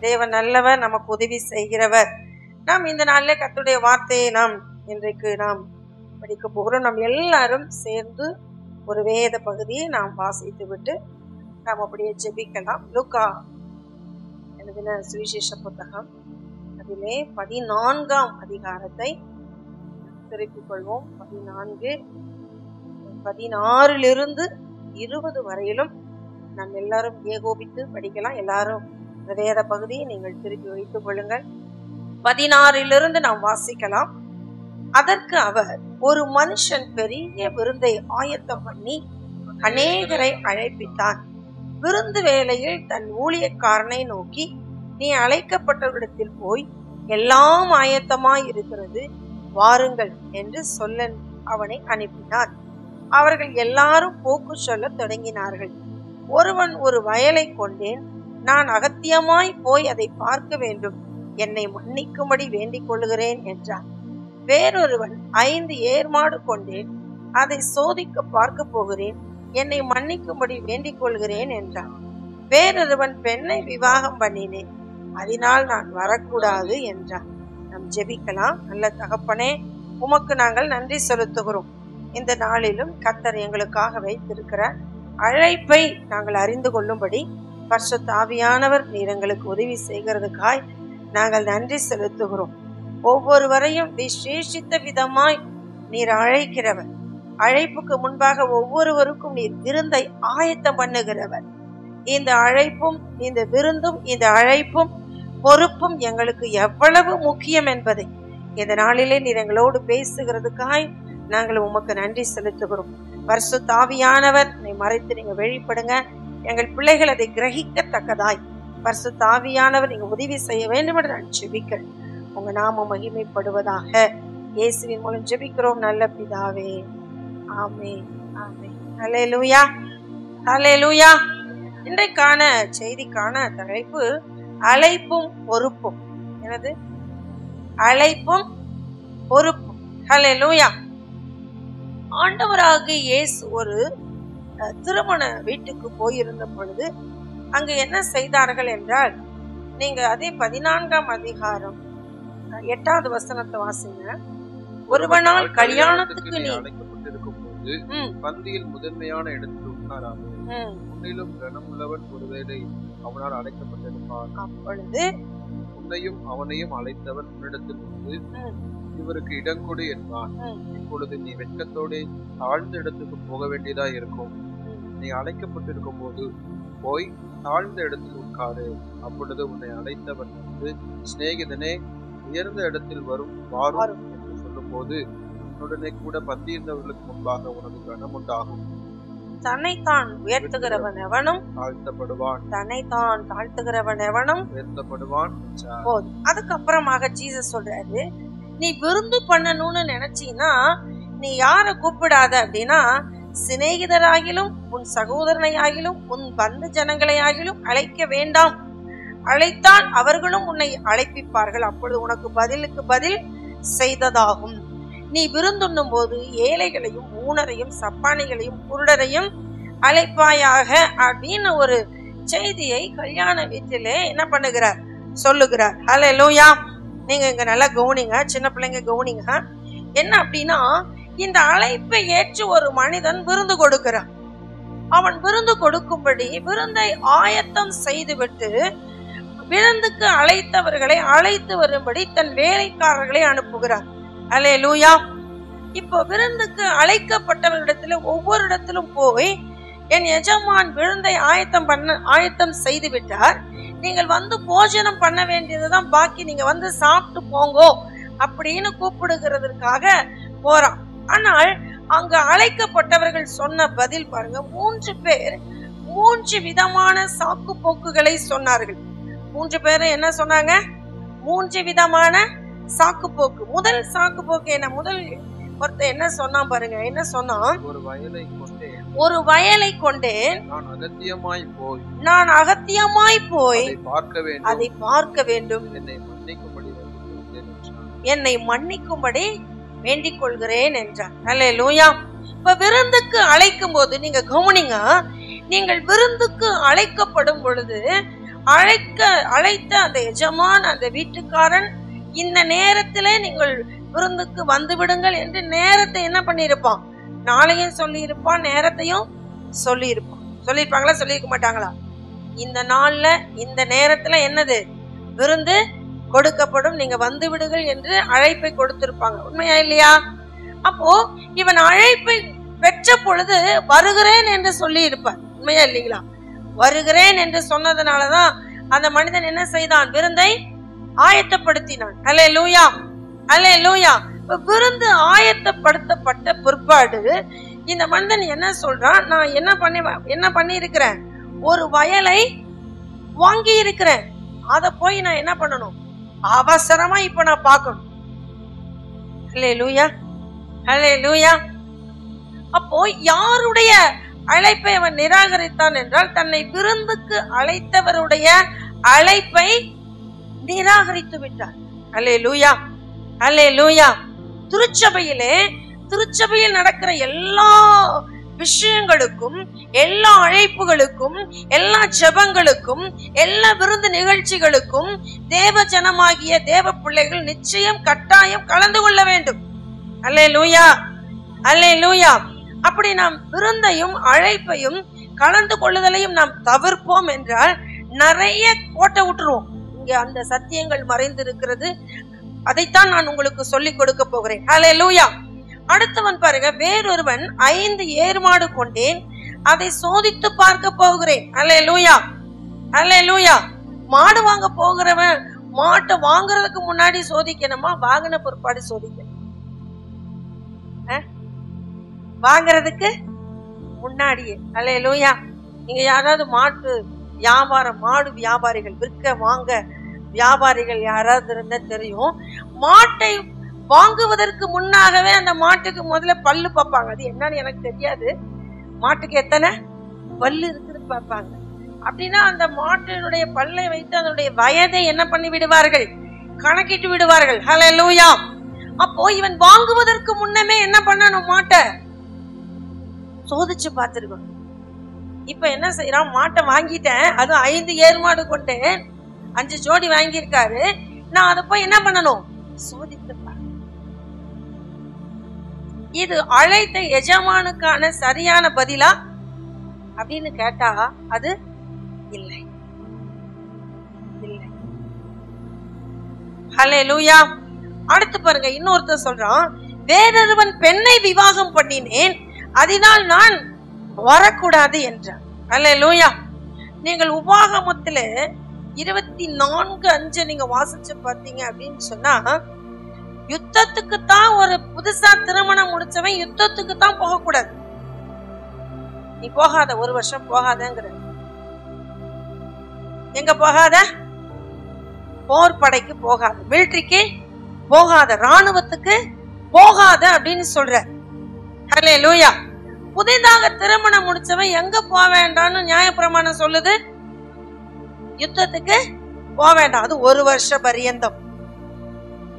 தேவன் நல்லவர், நமக்கு உதவி செய்கிறவர். நாம் இந்த நாளிலே கர்த்தருடைய வார்த்தையை நாம் இன்றைக்கு படிக்க போகிறோம். நாம் எல்லாரும் சேர்ந்து ஒரு வேத பகுதியை நாம் வாசித்து விட்டு நாம் அப்படியே ஜெபிக்கலாம். லூக்கா எழுதின சுவிசேஷ புத்தகம் அதிலே 14ஆம் அதிகாரத்தை திருப்பிக் கொள்வோம். 16 20 வரையிலும் நாம் எல்லாரும் ஏகோபித்து படிக்கலாம். எல்லாரும் இந்த வேத பகுதியை நீங்கள் திருப்பி வைத்துக் கொள்ளுங்கள். 16 நாம் வாசிக்கலாம். அதற்கு அவர், ஒரு மனுஷன் பெரிய விருந்தை ஆயத்தம் பண்ணி அநேகரை அழைப்பித்தான். விருந்து வேளையில் தன் ஊழியக்காரனை நோக்கி, நீ அழைக்கப்பட்டவரிடத்தில் போய், எல்லாம் ஆயத்தமாய் இருக்கிறது, வாருங்கள் என்று சொல்ல அவனை அனுப்பினார். அவர்கள் எல்லாரும் போக்கு சொல்ல தொடங்கினார்கள். ஒருவன் ஒரு வயலை கொண்டேன், நான் அகத்தியமாய் போய் அதை பார்க்க வேண்டும், என்னை மன்னிக்கும்படி வேண்டிக் கொள்ளுகிறேன் என்றான். வேறொருவன் 5 ஏர்மாடு கொண்டேன், அதை சோதிக்க பார்க்க போகிறேன், என்னை மன்னிக்கும்படி வேண்டிக் கொள்கிறேன் என்றான். வேறொருவன் பெண்ணை விவாகம் பண்ணினேன், அதனால் நான் வரக்கூடாது என்றான். நாம் ஜெபிக்கலாம். நல்ல தகப்பனே, உமக்கு நாங்கள் நன்றி செலுத்துகிறோம். இந்த நாளிலும் கர்த்தர் எங்களுக்காக வைத்திருக்கிற அழைப்பை நாங்கள் அறிந்து கொள்ளும்படி பரிசுத்த ஆவியானவர் நீர் எங்களுக்கு உதவி செய்கிறதுக்காய் நாங்கள் நன்றி செலுத்துகிறோம். ஒவ்வொருவரையும் விசேஷித்த விதமாய் நீர் அழைக்கிறவர். அழைப்புக்கு முன்பாக ஒவ்வொருவருக்கும் நீர் விருந்தை ஆயத்தம் பண்ணுகிறவர். இந்த அழைப்பும் இந்த விருந்தும் இந்த அழைப்பும் பொறுப்பும் எங்களுக்கு எவ்வளவு முக்கியம் என்பதை இந்த நாளிலே நீர் எங்களோடு பேசுகிறதுக்காய் நாங்கள் உமக்கு நன்றி செலுத்துகிறோம். பரிசுத்த ஆவியானவர் நீ மறைத்து நீங்க வெளிப்படுங்க. எங்கள் பிள்ளைகள் அதை கிரகிக்கத்தக்கதாய் பரிசுத்த ஆவியானவர் நீங்க உதவி செய்ய வேண்டும் என்று நான் ஜெபிக்கிறேன். உங்க நாம மகிமைப்படுவதாக. இயேசுவின் மூலம் ஜெபிக்கிறோம் நல்ல பிதாவே, ஆமென், ஆமென். ஹல்லேலூயா, ஹல்லேலூயா. இன்றைக்கான செய்திக்கான தலைப்பு அழைப்பும் பொறுப்பும். என்னது? அழைப்பும் பொறுப்பும். ஹல்லேலூயா. ஆண்டவராகிய இயேசு ஒரு திருமண வீட்டுக்கு போயிருந்த பொழுது அங்கு என்ன செய்தார்கள் என்றால், நீங்க அதே 14ஆம் அதிகாரம் 8வது வசனத்தை வாசிங்க. ஒருவனால் கல்யாணத்துக்கு நீ அழைக்கப்பட்டிருக்கும் போது பந்தியில் முதன்மையான இடத்தில் உட்காராது. உன்னிலும் கனமுள்ளவன் ஒருவேளை அவனால் அழைக்கப்பட்டிருப்பான். அப்பொழுது உன்னையும் அவனையும் அழைத்தவன் உன்னிடத்தில் வந்து, இவருக்கு இடம் கொடு என்பான். இப்பொழுது நீ வெட்கத்தோடு தாழ்ந்த இடத்துக்கு போக வேண்டியதா இருக்கும். நீ அழைக்கப்பட்டிருக்கும் போது போய் தாழ்ந்த இடத்தில் உட்காரு. அப்பொழுது உன்னை அழைத்தவன் வந்து, சிநேகிதனே, உயர்ந்த இடத்தில் வாரும் என்று சொல்லும் போது உன்னுடனே கூட பந்தியிருந்தவர்களுக்கு முன்பாக உனக்கு கனம் உண்டாகும். தன்னைத்தான் உயர்த்துகிறவன் எவனும் தாழ்த்தப்படுவான், தன்னைத்தான் தாழ்த்துகிறவன் எவனும் உயர்த்தப்படுவான். அதுக்கப்புறமாக ஜீசஸ் சொல்றாரு, நீ விருந்து பண்ணணும்னு நினைச்சீன்னா நீ யார கூப்பிடாத அப்படின்னா, சிநேகிதராகிலும் உன் சகோதரனையாகிலும் உன் பந்து ஜனங்களையாகிலும் அழைக்க வேண்டாம். அழைத்தால் அவர்களும் உன்னை அழைப்பிப்பார்கள். அப்பொழுது உனக்கு பதிலுக்கு பதில் செய்ததாகும். நீ விருந்துண்ணும் போது ஏழைகளையும் ஊனரையும் சப்பானிகளையும் குருடரையும் அழைப்பாயாக அப்படின்னு ஒரு செய்தியை கல்யாண வீட்டிலே என்ன பண்ணுகிறார், சொல்லுகிறார். ஹல்லேலூயா. நீங்க இங்க நல்லா கவனிங்க, சின்ன பிள்ளைங்க கவனிங்க. என்ன அப்படின்னா, இந்த அழைப்பை ஏற்று ஒரு மனிதன் விருந்து கொடுக்கிறான். அவன் விருந்து கொடுக்கும்படி விருந்தை ஆயத்தம் செய்துவிட்டு விருந்துக்கு அழைத்தவர்களை அழைத்து வரும்படி தன் வேலைக்காரர்களை அனுப்புகிறார். ஹல்லேலூயா. இப்போ விருந்துக்கு அழைக்கப்பட்டவர்களிடத்துல ஒவ்வொரு இடத்திலும் போய், என் எஜமான் விருந்தை ஆயத்தம் செய்து விட்டார், நீங்கள் வந்து போஜனம் பண்ண வேண்டியதுதான் பாக்கி, நீங்க வந்து சாப்பிட்டு போங்கோ அப்படின்னு கூப்பிடுகிறதுக்காக போறான். ஆனால் அங்க அழைக்கப்பட்டவர்கள் சொன்ன பதில் பாருங்க. 3 பேர் 3 விதமான சாக்கு போக்குகளை சொன்னார்கள். 3 பேரும் என்ன சொன்னாங்க? 3 விதமான சாக்கு போக்கு. முதல் சாக்கு போக்கு என்ன? முதல் ஒருத்தர் என்ன சொன்னான் பாருங்க. என்ன சொன்னான்? ஒரு வயலை கொண்டேன், நான் அகத்தியமாய் போய் அதை பார்க்க வேண்டும், என்னை மன்னிக்கும்படி வேண்டிக் கொள்கிறேன் என்றார். ஹல்லேலூயா. இப்ப விருந்துக்கு அழைக்கும் போது நீங்க கவனிங்க, நீங்கள் விருந்துக்கு அழைக்கப்படும் பொழுது அழைத்த அந்த எஜமான், அந்த வீட்டுக்காரன் இந்த நேரத்திலே நீங்கள் விருந்துக்கு வந்து விடுங்கள் என்று நேரத்தை என்ன பண்ணியிருப்பான்? நாளையும் சொல்லி இருப்பான், நேரத்தையும் சொல்லி இருப்பான். சொல்லியிருப்பாங்களா? சொல்லியிருக்க மாட்டாங்களா? இந்த நாள்ல இந்த நேரத்துல என்னது விருந்து கொடுக்கப்படும், நீங்க வந்து விடுங்கள் என்று அழைப்பை கொடுத்திருப்பாங்க. உண்மையா இல்லையா? அப்போ இவன் அழைப்பை பெற்ற பொழுது வருகிறேன் என்று சொல்லி இருப்பார். உண்மையா இல்லைங்களா? வருகிறேன் என்று சொன்னதுனாலதான் அந்த மனிதன் என்ன செய்தான்? விருந்தை ஆயத்தப்படுத்தினான். அல்லேலூயா, அல்லேலூயா. விருந்து ஆயத்தப்படுத்தப்பட்ட பிற்பாடு இந்த மனிதன் என்ன சொல்றான்? நான் என்ன பண்ணி இருக்கிறேன்? ஒரு வயலை வாங்கி இருக்கிறேன். அத போய் நான் என்ன பண்ணணும்? அவசரமா இப்ப நான் பார்க்கணும். அல்லேலூயா, அல்லேலூயா. அப்போ யாருடைய அழைப்பை அவன் நிராகரித்தான் என்றால், தன்னை விருந்துக்கு அழைத்தவருடைய அழைப்பை நிராகரித்து விட்டார். அல்லேலூயா, அல்லேலூயா. திருச்சபையில் நடக்கிற எல்லா விஷயங்களுக்கும், எல்லா அழைப்புகளுக்கும், எல்லா ஜெபங்களுக்கும், எல்லா விருந்து நிகழ்ச்சிகளுக்கும் தேவ ஜனமாகிய தேவ பிள்ளைகள் நிச்சயம் கட்டாயம் கலந்து கொள்ள வேண்டும். அல்லேலூயா, அல்லேலூயா. அப்படி நாம் விருந்தையும் அழைப்பையும் கலந்து கொள்ளுதலையும் நாம் தவிர்ப்போம் என்றால் நிறைய கோட்டை விட்டுருவோம். இங்க அந்த சத்தியங்கள் மறைந்திருக்கிறது. அதைத்தான் நான் உங்களுக்கு சொல்லிக் கொடுக்க போகிறேன். அல்லேலூயா. அடுத்தவன் பாருங்க, வேறொருவன் 5 ஏர்மாடு கொண்டேன், அதை சோதித்து பார்க்க போகிறேன். அல்லேலூயா, அல்லேலூயா. மாடு வாங்க போகிறவன் மாட்டை வாங்குறதுக்கு முன்னாடி சோதிக்கணுமா? வாங்கின பிற்பாடு சோதிக்கணும். வாங்குறதுக்கு முன்னாடியே. அல்லேலூயா. நீங்க யாராவது மாட்டு வியாபாரம், மாடு வியாபாரிகள், விற்க வாங்க வியாபாரிகள் யாராவது இருந்தா தெரியும். மாட்டை வாங்குவதற்கு முன்னாகவே அந்த மாட்டுக்கு முதல்ல பல்லு பார்ப்பாங்க. அது என்னன்னு எனக்கு தெரியாது. மாட்டுக்கு எத்தனை பல்லு இருக்குன்னு பார்ப்பாங்க. அப்படின்னா அந்த மாட்டினுடைய பல்லை வைத்து அதனுடைய வயதை என்ன பண்ணி விடுவார்கள்? கணக்கிட்டு விடுவார்கள். ஹல்லேலூயா. அப்போ இவன் வாங்குவதற்கு முன்னமே என்ன பண்ணணும்? மாட்டை சோதிச்சு பார்த்திருக்கணும். இப்ப என்ன செய்யறான்? மாட்டை வாங்கிட்டேன், அது 5 ஏர்மாடு கொண்டேன், 5 ஜோடி வாங்கியிருக்காரு. நான் அதை போய் என்ன பண்ணணும்? சோதித்து பார்க்கணும். இது அழைத்த எஜமானுக்கான சரியான பதிலா அப்படின்னு கேட்டா அது இல்லை, இல்லை. ஹல்லேலூயா. அடுத்து பாருங்க, இன்னொருத்தர் சொல்றான், வேறொருவன் பெண்ணை விவாகம் பண்ணினேன், அதனால் நான் வரக்கூடாது என்றான். அல்லேலூயா. நீங்கள் உபாகமத்திலே 24:5 நீங்க வாசிச்சு பார்த்தீங்க அப்படின்னு சொன்னா, யுத்தத்துக்கு தான் ஒரு புதுசா திருமணம் முடிச்சவன் யுத்தத்துக்கு தான் போகக்கூடாது. நீ போகாத, 1 வருஷம் போகாதங்கிற. எங்க போகாத? போர் படைக்கு போகாத, மிலிட்டரிக்கு போகாத, ராணுவத்துக்கு போகாத அப்படின்னு சொல்ற. ஹல்லேலூயா. புதிதாக திருமணம் முடிச்சவன் எங்க போக வேண்டாம்னு நியாயப்பிரமாணம் சொல்லுது? யுத்தத்துக்கு போக வேண்டாம், அது 1 வருஷ பரியந்தம்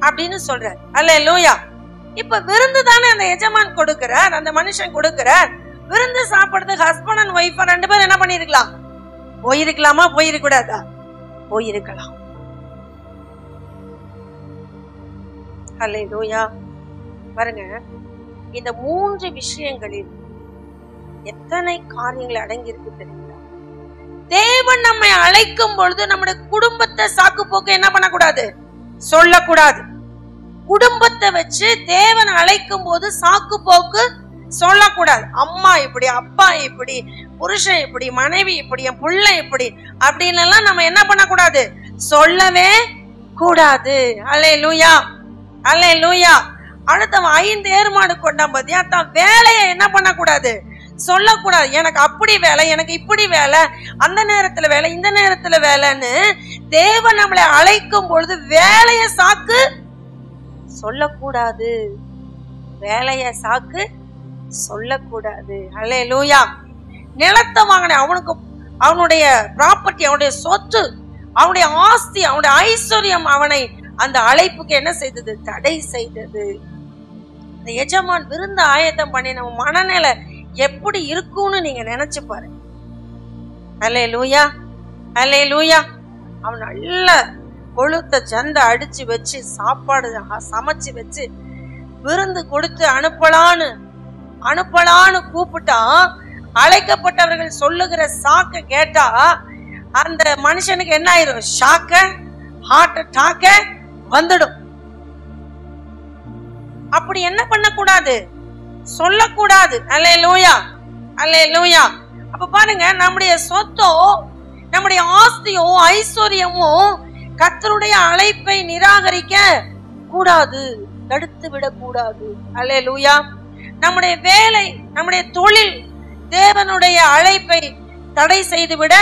அப்படின்னு சொல்ற. அல்லேலூயா. இப்ப விருந்து தானே அந்த எஜமான் கொடுக்கிறார், அந்த மனுஷன் கொடுக்கிறார். விருந்து சாப்பிடுறதுக்கு ஹஸ்பண்ட் அண்ட் ஒய்ஃப் 2 பேரும் என்ன பண்ணிருக்கலாம்? போயிருக்கலாமா? போயிருக்க கூடாதா? போயிருக்கலாம். அல்லேலூயா. பாருங்க, இந்த 3 விஷயங்களில் எத்தனை காரியங்கள் அடங்கி இருக்கு தெரியுங்களா? தேவன் நம்மை அழைக்கும் பொழுது நம்முடைய குடும்பத்தை சாக்கு போக்கு என்ன பண்ணக்கூடாது? சொல்லக்கூடாது. குடும்பத்தை வச்சு தேவன் அழைக்கும் போது சாக்கு போக்கு சொல்லக்கூடாது. அம்மா இப்படி, அப்பா இப்படி, புருஷன் இப்படி, மனைவி இப்படி, என் புள்ள இப்படி அப்படின்னு எல்லாம் நம்ம என்ன பண்ணக்கூடாது? சொல்லவே கூடாது. அல்லேலூயா, அல்லேலூயா. அடுத்தவன் 5 ஏர்மாடு கொண்டான் பாத்தியா, தான் வேலையை என்ன பண்ணக்கூடாது? சொல்லக்கூடாது. எனக்கு அப்படி வேலை, எனக்கு இப்படி வேலை, அந்த நேரத்துல வேலை, இந்த நேரத்துல வேலைன்னு தேவன் நம்மளை அழைக்கும் பொழுது வேலைய சாக்கு சொல்லக்கூடாது. வேலைய சாக்கு சொல்லக்கூடாது. அல்லேலூயா. நிலத்தை வாங்கின அவனுக்கு, அவனுடைய ப்ராப்பர்ட்டி, அவனுடைய சொத்து, அவனுடைய ஆஸ்தி, அவனுடைய ஐஸ்வர்யம் அவனை அந்த அழைப்புக்கு என்ன செய்தது? தடை செய்தது. இந்த எஜமான் விருந்து ஆயத்தம் பண்ணி நம்ம மனநிலை எப்படி இருக்கும்னு நீங்க நினைச்சு பாருங்க. அல்லேலூயா, அல்லேலூயா. அவன் நல்ல கொளுத்த சந்தை அடிச்சு வச்சு சாப்பாடு சமைச்சு வச்சு விருந்து கொடுத்து அனுப்பலான்னு கூப்பிட்டா, அழைக்கப்பட்டவர்கள் சொல்லுகிற சாக்க கேட்டா அந்த மனுஷனுக்கு என்ன ஆயிரும்? ஷாக்க, ஹார்ட் அட்டாக்க வந்துடும். அப்படி என்ன பண்ணக்கூடாது? சொல்லக்கூடாது. அல்லேலூயா, அல்லேலூயா. அப்ப பாருங்க, நம்முடைய சொத்தோ நம்முடைய ஆஸ்தியோ ஐஸ்வர்யமோ கர்த்தருடைய அழைப்பை நிராகரிக்க கூடாது, தடுத்து விடக்கூடாது. அல்லேலூயா. நம்முடைய வேலை, நம்முடைய தொழில் தேவனுடைய அழைப்பை தடை செய்துவிட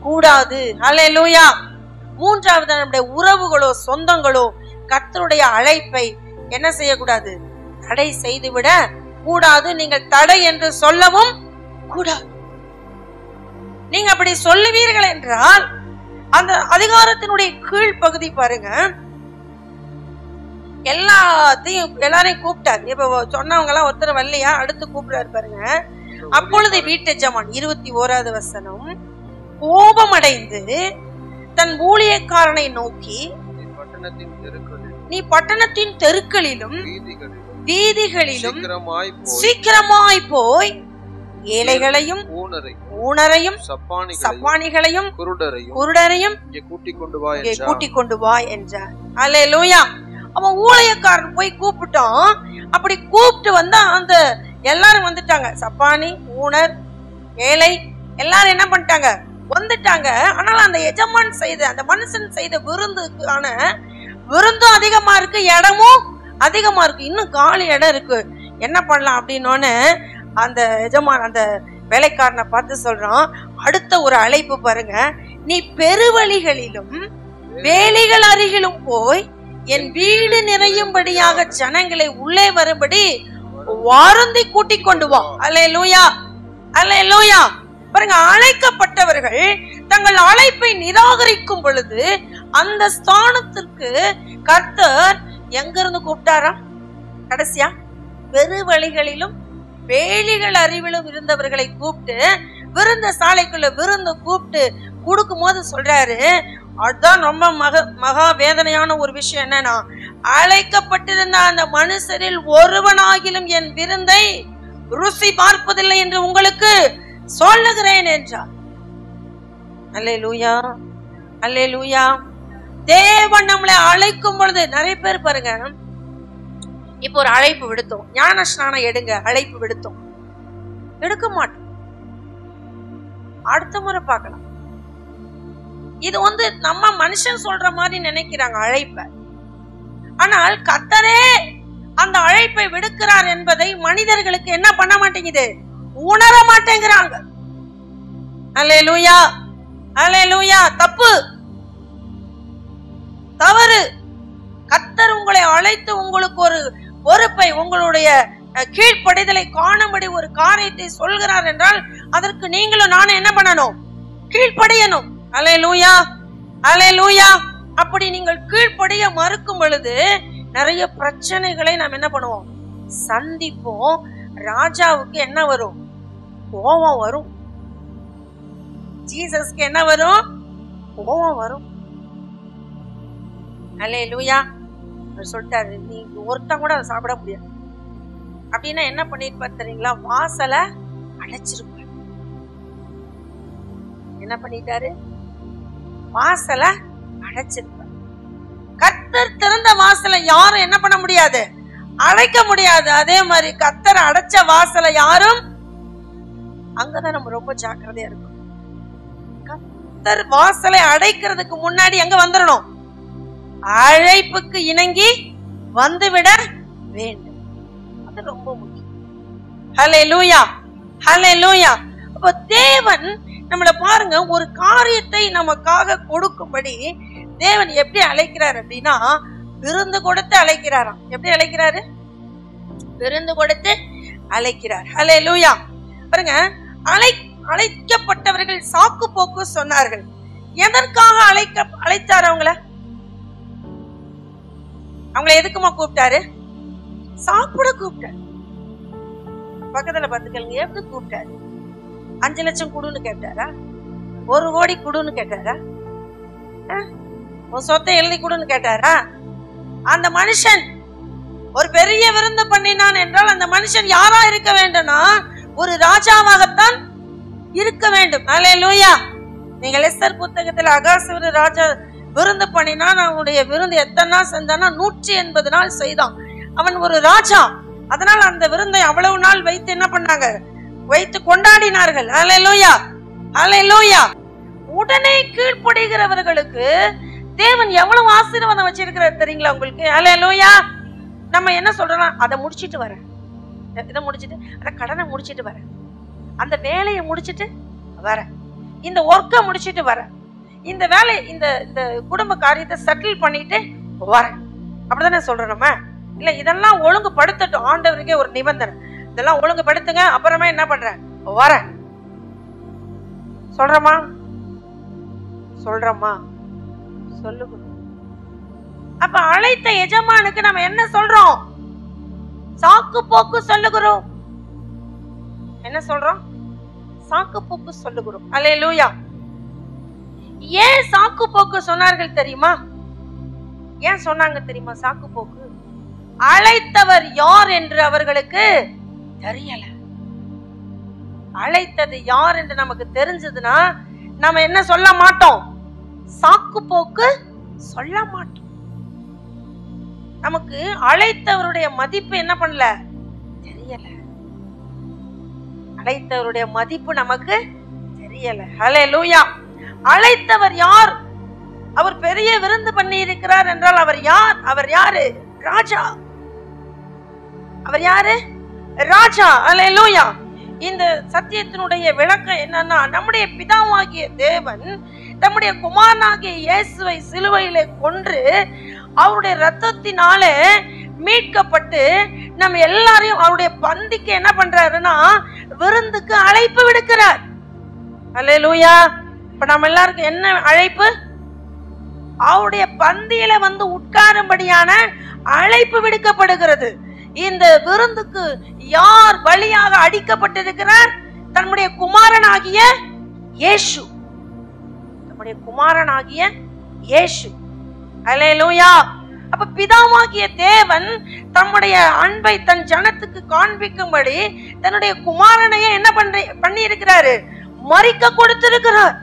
கூடாது. அல்லேலூயா. மூன்றாவது, நம்முடைய உறவுகளோ சொந்தங்களோ கர்த்தருடைய அழைப்பை என்ன செய்யக்கூடாது? தடை செய்துவிட கூடாது. நீங்கள் தடை என்று சொல்லவும் கூடாது. நீங்க அப்படி சொல்லுவீர்கள் என்றால் அந்த அதிகாரத்தினுடைய கீழ் பகுதி பாருங்க, எல்லாரையும் கூப்பிட்டார். இப்ப சொன்னவங்க எல்லாம் ஒருத்தர் வரலையா, அடுத்து கூப்பிடாரு பாருங்க. அப்பொழுது வீட்டு எஜமான் 21வது வசனம், கோபமடைந்து தன் ஊழியக்காரனை நோக்கி, நீ பட்டணத்தின் தெருக்களிலும் வீதிகளிலும் சீக்கிரமாய் போய் ஏழைகளையும் ஊனரையும் சப்பானிகளையும் குருடரையும் கூட்டிக் கொண்டு வா என்றார். அல்லேலூயா. அவன் ஊழியக்காரன் போய் கூப்பிட்டோம். அப்படி கூப்பிட்டு வந்தா அந்த எல்லாரும் வந்துட்டாங்க. சப்பானி, ஊனர், ஏழை எல்லாரும் என்ன பண்ணிட்டாங்க? வந்துட்டாங்க. ஆனால் அந்த எஜமான் செய்த, அந்த மனுஷன் செய்த விருந்துக்கான விருந்தும் அதிகமா இருக்கு, இடமும் அதிகமா இருக்கு, இன்னும் காலி இடம் இருக்கு. என்ன பண்ணலாம் அப்படின்னோன்னு அந்த எஜமான் அந்த வேலைக்காரனை பார்த்து சொல்றான், அடுத்த ஒரு அழைப்பு பாருங்க, நீ பெருவழிகளிலும் வேலிகள் அருகிலும் போய் என் வீடு நிறையும்படியாக ஜனங்களை உள்ளே வரும்படி வாருந்தி கூட்டிக் கொண்டு வா. அல்லேலூயா, அல்லேலூயா. பாருங்க, அழைக்கப்பட்டவர்கள் தங்கள் அழைப்பை நிராகரிக்கும் பொழுது அந்த ஸ்தானத்திற்கு கர்த்தர் எங்க இருந்து கூப்பிட்டாரா? கடைசியா பெருவழிகளிலும் வேலிகள் அறிவிலும் இருந்தவர்களை கூப்பிட்டு விருந்த சாலைக்குள்ள விருந்து கூப்பிட்டு கொடுக்கும் போது சொல்றாரு, அதுதான் ரொம்ப மகா வேதனையான ஒரு விஷயம். என்னன்னா, அழைக்கப்பட்டிருந்த அந்த மனுஷரில் ஒருவனாகிலும் என் விருந்தை ருசி பார்ப்பதில்லை என்று உங்களுக்கு சொல்லுகிறேன் என்றார். அல்லேலூயா, அல்லேலூயா. தேவன் நம்மளை அழைக்கும் பொழுது நிறைய பேர் பாருங்க, இப்ப ஒரு அழைப்பு விடுத்தோம், ஞான ஸ்நானம் எடுங்க அழைப்பு விடுத்தோம், எடுக்க மாட்டோம், அடுத்த முறை பார்க்கலாம். இது நம்ம மனுஷன் சொல்ற மாதிரி நினைக்கிறாங்க அழைப்ப. ஆனால் கர்த்தரே அந்த அழைப்பை விடுக்கிறார் என்பதை மனிதர்களுக்கு என்ன பண்ண மாட்டேங்குது? உணர மாட்டேங்கிறாங்க. அல்லேலூயா, அல்லேலூயா. தப்பு, தவறு. கர்த்தர் உங்களை அழைத்து உங்களுக்கு ஒரு பொறுப்பை, உங்களுடைய கீழ்ப்படிதலை காணும்படி ஒரு காரியத்தை சொல்கிறார் என்றால் அதற்கு நீங்களும் நானும் என்ன பண்ணணும்? கீழ்ப்படியணும். அல்லேலூயா, அல்லேலூயா. அப்படி நீங்கள் கீழ்ப்படிய மறுக்கும் பொழுது நிறைய பிரச்சனைகளை நாம் என்ன பண்ணுவோம்? சந்திப்போம். ராஜாவுக்கு என்ன வரும்? கோபம் வரும். ஜீசஸ்க்கு என்ன வரும்? கோபம் வரும். அல்லேலூயா. அவர் சொல்லிட்டாரு, நீங்க ஒருத்தன் கூட அதை சாப்பிட முடியாது அப்படின்னா என்ன பண்ணிருப்பாரு தெரியுங்களா? வாசலை அடைச்சிருப்பாரு. என்ன பண்ணிட்டாரு? வாசலை அடைச்சிருப்பாரு. கர்த்தர் திறந்த வாசலை யாரும் என்ன பண்ண முடியாது? அடைக்க முடியாது. அதே மாதிரி கர்த்தர் அடைச்ச வாசலை யாரும், அங்கதான் நம்ம ரொம்ப ஜாக்கிரதையா இருக்கணும். கர்த்தர் வாசலை அடைக்கிறதுக்கு முன்னாடி எங்க வந்துடணும்? அழைப்புக்கு இணங்கி வந்துவிட வேண்டும். அது ரொம்ப முக்கியம். ஹல்லேலூயா, ஹல்லேலூயா. அப்ப தேவன் நம்மள பாருங்க, ஒரு காரியத்தை நமக்காக கொடுக்கும்படி தேவன் எப்படி அழைக்கிறார் அப்படின்னா, விருந்து கொடுத்து அழைக்கிறாராம். எப்படி அழைக்கிறாரு? விருந்து கொடுத்து அழைக்கிறார். ஹல்லேலூயா. பாருங்க, அழைக்கப்பட்டவர்கள் சாக்கு போக்கு சொன்னார்கள். எதற்காக அழைத்தார்? அவங்கள எதுக்குமா கூப்பிட்டாரு? சாப்பிட கூப்பிட்டாரு. பக்கத்துல பார்த்துக்கங்க, எப்படி கூப்பிட்டாரு? 5 லட்சம் குடுன்னு கேட்டாரா? 1 கோடி குடுன்னு கேட்டாரா? உன் சொத்தை எழுதி கொடுன்னு கேட்டாரா? அந்த மனுஷன் ஒரு பெரிய விருந்து பண்ணினான் என்றால் அந்த மனுஷன் யாரா இருக்க வேண்டும்னா ஒரு ராஜாவாகத்தான் இருக்க வேண்டும். அல்லேலூயா. நீங்கள் எஸ்தர் புத்தகத்துல அகாசுவர ராஜா விருந்து பண்ணினான். அவனுடைய விருந்து எத்தனை நாள் செஞ்சானா 180 நாள் செய்தான். அவன் ஒரு ராஜா. அதனால அந்த விருந்தை அவ்வளவு நாள் வைத்து என்ன பண்ணாங்க? வைத்து கொண்டாடினார்கள். அல்லேலூயா, அல்லேலூயா. உடனே கீழ்ப்படுகிறவர்களுக்கு தேவன் எவ்வளவு ஆசீர்வாதம் வச்சிருக்கிறார் தெரியுங்களா உங்களுக்கு? அல்லேலூயா. நம்ம என்ன சொல்றோம்? அதை முடிச்சிட்டு வரேன், இதை முடிச்சிட்டு, அந்த கடனை முடிச்சிட்டு வரேன், அந்த வேலையை முடிச்சிட்டு வரேன், இந்த ஒர்க்கை முடிச்சிட்டு வரேன், இந்த வேலை இந்த குடும்ப காரியத்தை செட்டில் பண்ணிட்டு வரேன், அப்படிதானே சொல்றோம் நம்ம? இல்ல இதெல்லாம் ஒழுங்குபடுத்தட்டும், ஆண்டவருக்கே ஒரு நிபந்தனை, இதெல்லாம் ஒழுங்குபடுத்துங்க, அப்புறமா என்ன பண்றேன் வரேன் சொல்றோமா? சொல்றோமா? சொல்லுங்க. அப்ப அழைத்த எஜமானுக்கு நம்ம என்ன சொல்றோம்? சாக்கு போக்கு சொல்லுகிறோம். என்ன சொல்றோம்? சாக்கு போக்கு சொல்லுகிறோம். அல்லேலூயா. ஏன் சாக்கு போக்கு சொன்னார்கள் தெரியுமா? ஏன் சொன்னாங்க தெரியுமா சாக்கு போக்கு? அழைத்தவர் யார் என்று அவர்களுக்கு தெரியல. அழைத்தது யார் என்று நமக்கு தெரிஞ்சதுன்னா நம்ம என்ன சொல்ல மாட்டோம்? சாக்கு போக்கு சொல்ல மாட்டோம். நமக்கு அழைத்தவருடைய மதிப்பு என்ன பண்ணல? தெரியல. அழைத்தவருடைய மதிப்பு நமக்கு தெரியல. அல்லேலூயா. அழைத்தவர் யார்? அவர் பெரிய விருந்து பண்ணி இருக்கிறார் என்றால் அவர் யார்? அவர் யாரு? ராஜா. அவர் யாரு? ராஜா. அல்லேலூயா. இந்த சத்தியத்தினுடைய விளக்கம் என்னன்னா, நம்முடைய பிதாவாகிய தேவன் நம்முடைய குமாரனாகிய இயேசுவை சிலுவையிலே கொன்று அவருடைய ரத்தத்தினாலே மீட்கப்பட்டு நம்ம எல்லாரையும் அவருடைய பந்திக்கு என்ன பண்றாருன்னா விருந்துக்கு அழைப்பு விடுக்கிறார். அல்லேலூயா. இப்ப நம்ம எல்லாருக்கும் என்ன அழைப்பு? அவருடைய பந்தியில வந்து உட்காரும்படியான அழைப்பு விடுக்கப்படுகிறது. இந்த விருந்துக்கு யார் வழியாக அடிக்கப்பட்டிருக்கிறார்? தன்னுடைய குமாரனாகிய இயேசு. நம்முடைய குமாரனாகிய இயேசு. அல்லேலூயா. அப்ப பிதாவாகிய தேவன் தம்முடைய அன்பை தன் ஜனத்துக்கு காண்பிக்கும்படி தன்னுடைய குமாரனையே என்ன பண்ணி இருக்கிறாரு? மரிக்க கொடுத்திருக்கிறார்.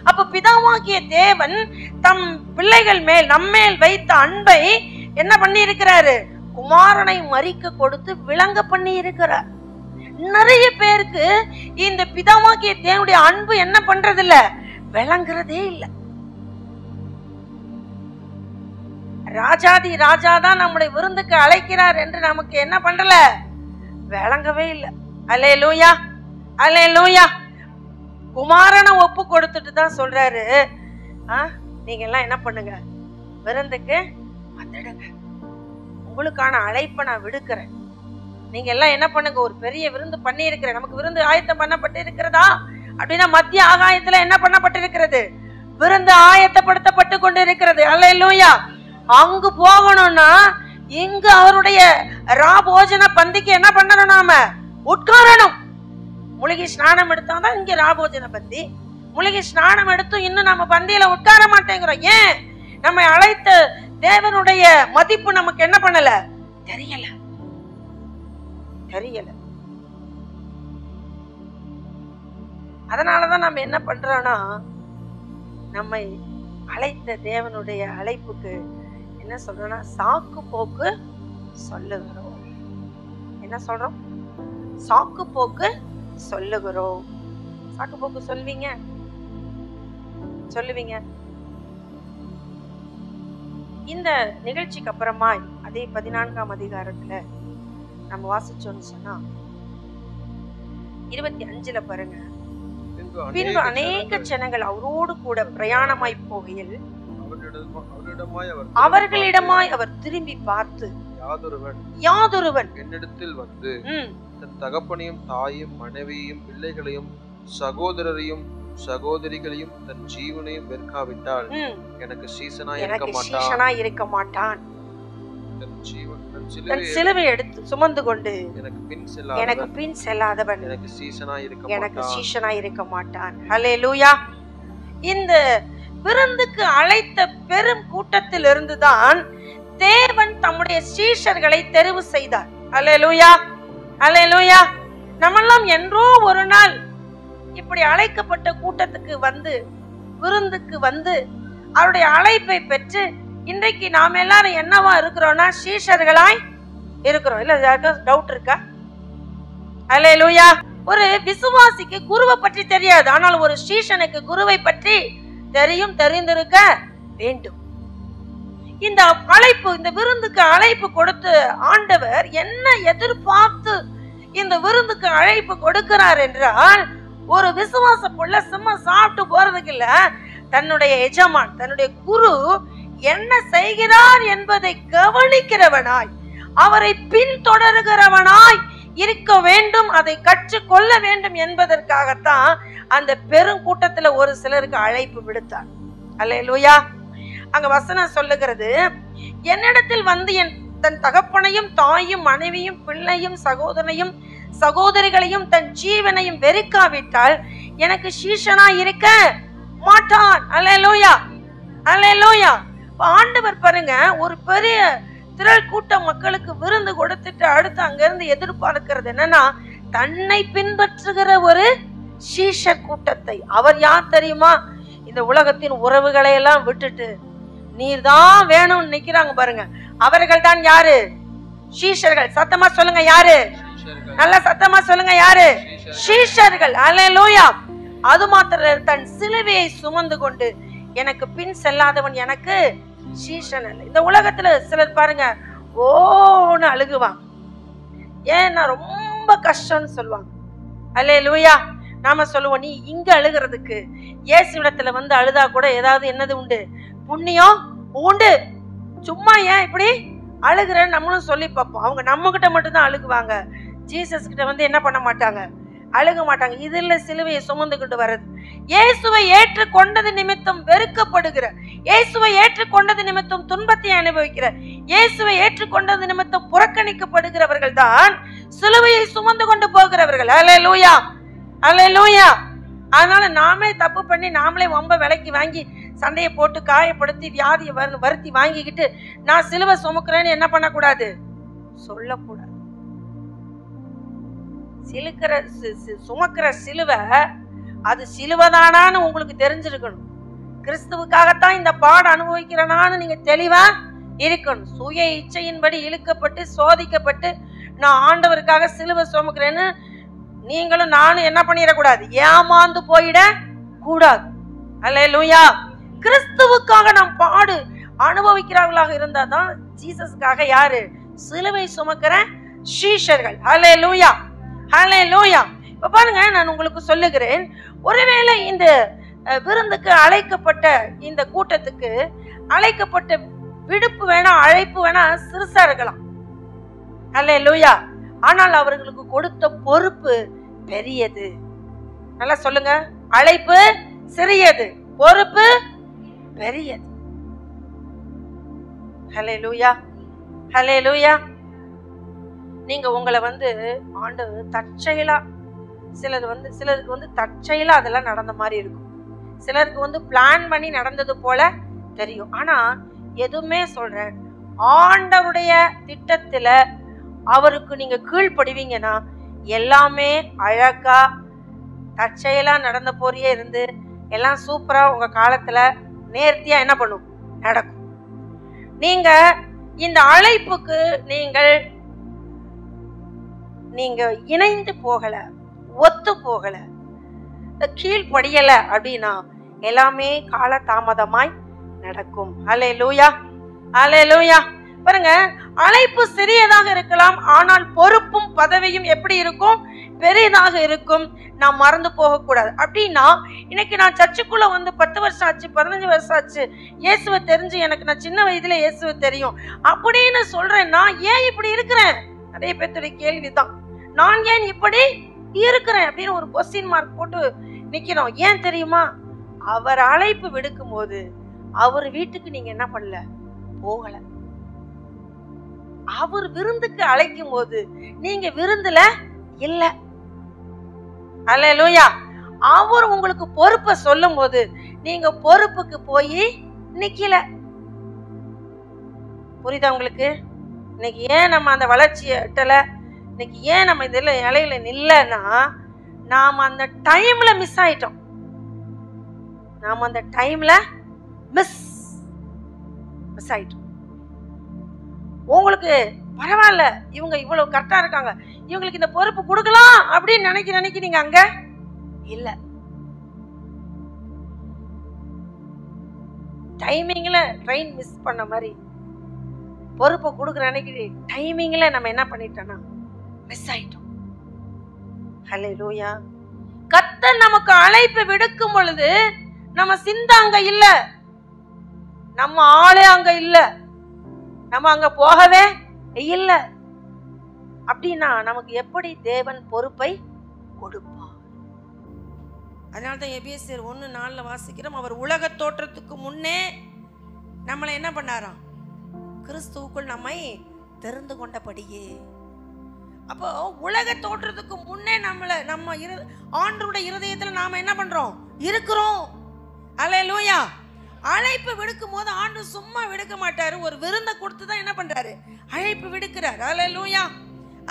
அப்ப பிதாவாகிய தேவன் தம் பிள்ளைகள் மேல் நம்மேல் வைத்த அன்பை என்ன பண்ணி இருக்கிறாரு? குமாரனை மரிக்க கொடுத்து விளங்க பண்ணி இருக்கிறார். நிறைய பேருக்கு இந்த பிதாவாகிய தேவனுடைய அன்பு என்ன பண்றது இல்ல, விளங்குறதே இல்லை. ராஜாதி ராஜாதான் நம்முடைய விருந்துக்கு அழைக்கிறார் என்று நமக்கு என்ன பண்றல, விளங்கவே இல்லை. அல்லேலூயா, அல்லேலூயா. குமாரனை ஒப்பு கொடுத்துட்டு தான் சொல்றாரு, நீங்க எல்லாம் என்ன பண்ணுங்க, விருந்துக்கு வந்துடுங்க, உங்களுக்கான அழைப்பை நான் விடுக்கிறேன், நீங்க எல்லாம் என்ன பண்ணுங்க, ஒரு பெரிய விருந்து பண்ணி இருக்கிறேன், நமக்கு விருந்து ஆயத்தம் பண்ணப்பட்டு இருக்கிறதா அப்படின்னா மத்திய ஆகாயத்துல என்ன பண்ணப்பட்டிருக்கிறது? விருந்து ஆயத்தப்படுத்தப்பட்டு கொண்டு இருக்கிறது. அல்லேலூயா. அங்கு போகணும்னா இங்கு அவருடைய ராபோஜன பந்திக்கு என்ன பண்ணணும்? நாம உட்காரணும். மூலிகை ஸ்நானம் எடுத்தாதான் இங்க ராபோஜன பந்தி. மூலிகை ஸ்நானம் எடுத்தும் இன்னும் நம்ம பந்தியில உட்கார மாட்டேங்கிறோம். ஏன்? நம்ம அழைத்த தேவனுடைய மதிப்பு நமக்கு என்ன பண்ணல, தெரியல, தெரியல. அதனாலதான் நம்ம என்ன பண்றோம்னா, நம்மை அழைத்த தேவனுடைய அழைப்புக்கு என்ன சொல்றோம்னா சாக்கு போக்கு சொல்லுகிறோம். என்ன சொல்றோம்? சாக்கு போக்கு சொல்லுகிறோம். சாக்கு போக்கு சொல்வீங்க, சொல்லுவீங்க. இந்த நிகழ்ச்சிக்கு அப்புறமா அதே 14ஆம் அதிகாரத்துல நம்ம வாசிச்சோம்னு சொன்னா 25ல பாருங்க, பின்பு அநேக ஜனங்கள் அவரோடு கூட பிரயாணமாய் போகையில் அவர்களிடமாய் அவர் திரும்பி பார்த்து, யாதொருவன் என்னிடத்தில் வந்து தன் தகப்பனையும் தாயும் மனைவியையும் பிள்ளைகளையும் சகோதரரையும் சகோதரிகளையும் தன் ஜீவனையும் வெறுக்காவிட்டால் எனக்கு சீசனா இருக்க மாட்டான். தன் சிலுவை எடுத்து சுமந்து கொண்டு எனக்கு பின் செல்லாதவன் எனக்கு சீசனா இருக்க மாட்டான். ஹல்லேலூயா. இந்த விருந்துக்கு அழைத்த பெரும் கூட்டத்தில் இருந்துதான் தேவன் தம்முடைய சீஷர்களை தெரிவு செய்தார். அல்லேலூயா, அல்லேலூயா. நம்மெல்லாம் என்றோ ஒரு நாள் இப்படி அழைக்கப்பட்ட கூட்டத்துக்கு வந்து, விருந்துக்கு வந்து அவருடைய அழைப்பை பெற்று இன்றைக்கு நாம் எல்லாரும் என்னவா இருக்கிறோம்னா சீஷர்களாய் இருக்கிறோம். இல்ல யாருக்கும் டவுட் இருக்கா? அல்லேலூயா. ஒரு விசுவாசிக்கு குருவை பற்றி தெரியாது, ஆனால் ஒரு சீஷனுக்கு குருவை பற்றி தெரியும், தெரிந்திருக்க வேண்டும். இந்த அழைப்பு, இந்த விருந்துக்கு அழைப்பு கொடுத்து ஆண்டவர் என்ன எதிர்பார்த்து இந்த விருந்துக்கு அழைப்பு கொடுக்கிறார் என்றால், ஒரு விசுவாச புள்ள சும்மா சாப்பிட்டு போறதுக்கு இல்ல, தன்னுடைய எஜமான், தன்னுடைய குரு என்ன செய்கிறார் என்பதை கவனிக்கிறவனாய், அவரை பின்தொடர்கிறவனாய் இருக்க வேண்டும், அதை கற்றுக்கொள்ள வேண்டும் என்பதற்காகத்தான் அந்த பெருங்கூட்டத்துல ஒரு சிலருக்கு அழைப்பு விடுத்தார். அல்லேலூயா. அங்க வசனம் சொல்லுகிறது, என்னிடத்தில் வந்து தன் தகப்பனையும் தாயும் மனைவியும் பிள்ளையும் சகோதரனையும் சகோதரிகளையும் தன் ஜீவனையும் வெறுக்காவிட்டால் எனக்கு சீஷனா இருக்க மாட்டான். அல்லேலூயா, அல்லேலூயா. ஆண்டவர் பாருங்க, ஒரு பெரிய திரள் கூட்ட மக்களுக்கு விருந்து கொடுத்துட்டு அடுத்து அங்க இருந்து எதிர்பார்க்கிறது என்னன்னா, தன்னை பின்பற்றுகிற ஒரு சீஷர் கூட்டத்தை. அவர் யார் தெரியுமா? இந்த உலகத்தின் உறவுகளை எல்லாம் விட்டுட்டு நீர்தான் வேணும்னு நிக்கிறாங்க பாருங்க, அவர்கள் தான் யாரு? சீஷர்கள். சத்தமா சொல்லுங்க, யாரு? நல்ல சத்தமா சொல்லுங்க, யாரு? சீஷர்கள். அல்லேலூயா. அது மாத்திரம், தன் சிலுவையை சுமந்து கொண்டு எனக்கு பின் செல்லாதவன் எனக்கு சீஷன் அல்ல. இந்த உலகத்துல சிலர் பாருங்க ஓன்னு அழுகுவாங்க, ஏன்னா ரொம்ப கஷ்டம்னு சொல்லுவாங்க. அல்லேலூயா. நாம சொல்லுவோம், நீ இங்க அழுகிறதுக்கு இயேசுவிடத்துல வந்து அழுதா கூட ஏதாவது என்னது உண்டு? புண்ணியம் உண்டு. சும்மா ஏன் இப்படி அழுகிறேன்னு நம்மளும் சொல்லி பார்ப்போம். அவங்க நம்ம கிட்ட மட்டும்தான் அழுகுவாங்க, ஜீசஸ் கிட்ட வந்து என்ன பண்ண மாட்டாங்க, அழுக மாட்டாங்க. இதுல சிலுவையை சுமந்துகிட்டு வர்றது. இயேசுவை ஏற்றுக்கொண்டது நிமித்தம் வெறுக்கப்படுகிற, இயேசுவை ஏற்றுக்கொண்டது நிமித்தம் துன்பத்தை அனுபவிக்கிற, இயேசுவை ஏற்றுக்கொண்டது நிமித்தம் புறக்கணிக்கப்படுகிறவர்கள் தான் சிலுவையை சுமந்து கொண்டு போகிறவர்கள். அல்லேலூயா, அல்லேலூயா. அதனால நாமே தப்பு பண்ணி நாமளே வம்ப விலைக்கு வாங்கி சண்டையை போட்டு காயப்படுத்தி வியாதியை வருத்தி வாங்கிக்கிட்டு நான் சிலுவை சுமக்கிறேன்னு என்ன பண்ணக்கூடாது, சொல்லக்கூடாது. சுமக்கிற சிலுவை அது சிலுவைதானான்னு உங்களுக்கு தெரிஞ்சிருக்கணும். கிறிஸ்துவுக்காகத்தான் இந்த பாடு அனுபவிக்கிறனான்னு நீங்க தெளிவா இருக்கணும். சுய இச்சையின்படி இழுக்கப்பட்டு சோதிக்கப்பட்டு நான் ஆண்டவருக்காக சிலுவை சுமக்கிறேன்னு நீங்களும் நானும் என்ன பண்ணிடக்கூடாது, ஏமாந்து போயிட கூடாது. அல்லேலூயா. கிறிஸ்துவுக்காக நாம் பாடு அனுபவிக்கிறவர்களாக இருந்தாதான் ஜீசஸ்க்காக யாரு? சிலுவை சுமக்கிற சீஷர்கள். அல்லேலூயா, அல்லேலூயா. இப்ப பாருங்க, நான் உங்களுக்கு சொல்லுகிறேன், ஒருவேளை இந்த விருந்துக்கு அழைக்கப்பட்ட இந்த கூட்டத்துக்கு அழைக்கப்பட்ட விடுப்பு வேணா, அழைப்பு வேணா சிறுசா இருக்கலாம். அல்லேலூயா. ஆனால் அவர்களுக்கு கொடுத்த பொறுப்பு பெரியது. நல்லா சொல்லுங்க, அழைப்பு சிறியது, பொறுப்பு பெரியது. ஹல்லேலூயா, ஹல்லேலூயா. நீங்க உங்களை வந்து ஆண்டவர் தற்செயலா, சிலருக்கு வந்து தற்செயலா அதெல்லாம் நடந்த மாதிரி இருக்கும், சிலருக்கு வந்து பிளான் பண்ணி நடந்தது போல தெரியும். ஆனா எதுவுமே சொல்றேன், ஆண்டவருடைய திட்டத்துல அவருக்கு நீங்க கீழ்ப்படுவீங்கன்னா எல்லாமே அழகா தற்செயலா நடந்த போறியே இருந்து எல்லாம் சூப்பரா உங்க காலத்துல நேர்த்தியா என்ன பண்ணும், நடக்கும். நீங்க இந்த அழைப்புக்கு நீங்க இணைந்து போகல, ஒத்து போகல, கீழ்படியல அப்படின்னா எல்லாமே கால தாமதமாய் நடக்கும். அல்லேலூயா, அல்லேலூயா. பாருங்க, அழைப்பு சிறியதாக இருக்கலாம், ஆனால் பொறுப்பும் பதவியும் எப்படி இருக்கும், பெரியதாக இருக்கும். நான் மறந்து போக கூடாது. அப்படின்னா இன்னைக்கு நான் சர்ச்சுக்குள்ள வந்து 10 வருஷம் ஆச்சு, 15 வருஷம் ஆச்சு, இயேசுவை தெரிஞ்சு எனக்கு நான் சின்ன வயதுல இயேசுவை தெரியும் அப்படின்னு சொல்றேன். நான் ஏன் இப்படி இருக்கிறேன்? நிறைய பேருடைய கேள்விதான், நான் ஏன் இப்படி இருக்கிறேன் அப்படின்னு ஒரு கொஸ்டின் மார்க் போட்டு நிக்கிறோம். ஏன் தெரியுமா? அவர் அழைப்பு விடுக்கும் போது அவர் வீட்டுக்கு நீங்க என்ன பண்ணல, போகல. அவர் விருந்துக்கு அழைக்கும் போது நீங்க விருந்துல இல்ல. அல்லேலூயா. அவர் உங்களுக்கு பொறுப்பை சொல்லும் போது நீங்க பொறுப்புக்கு போய் நிக்கல. புரியுதா உங்களுக்கு? இன்னைக்கு ஏன் நம்ம அந்த வளர்ச்சியை எட்டல, இன்னைக்கு ஏன் நம்ம இதுல இலையில நில்லன்னா, நாம அந்த டைம்ல மிஸ் ஆயிட்டோம். நாம அந்த டைம்ல மிஸ் ஆயிட்டோம். உங்களுக்கு பரவாயில்ல, இவங்க இவ்வளவு கரெக்டா இருக்காங்க, இவங்களுக்கு இந்த பொறுப்பு கொடுக்கலாம் அப்படின்னு நினைக்கிறீங்க அங்க இல்ல. டைமிங்ல ட்ரெயின் மிஸ் பண்ண மாதிரி பொறுப்பை கொடுக்குற அன்னைக்கு டைமிங்ல நம்ம என்ன பண்ணிட்டோம்னா மிஸ் ஆயிட்டோம். ஹல்லேலூயா. கர்த்தர் நமக்கு அழைப்பு விடுக்கும் பொழுது நம்ம சிந்தை அங்க இல்ல, நம்ம ஆளே அங்க இல்ல, நம்ம அங்க போகவே இல்ல. அப்படின்னா நமக்கு எப்படி தேவன் பொறுப்பை கொடுப்பார்? அதனால்தான் எபேசியர் 1:4 வாசிக்கிறோம். அவர் உலக தோற்றத்துக்கு முன்னே நம்மளை என்ன பண்ணாராம்? கிறிஸ்துவுக்குள் நம்மை தெரிந்து கொண்டபடியே. அப்போ உலக தோற்றத்துக்கு முன்னே நம்ம ஆண்டவருடைய இருதயத்துல நாம என்ன பண்றோம்? இருக்கிறோம். அல்லேலூயா. அழைப்பு விடுக்கும் போது ஆண்டு சும்மா விடுக்க மாட்டாரு, ஒரு விருந்தை கொடுத்து தான் என்ன பண்றாரு? அழைப்பு விடுக்கிறார். அல்லேலூயா,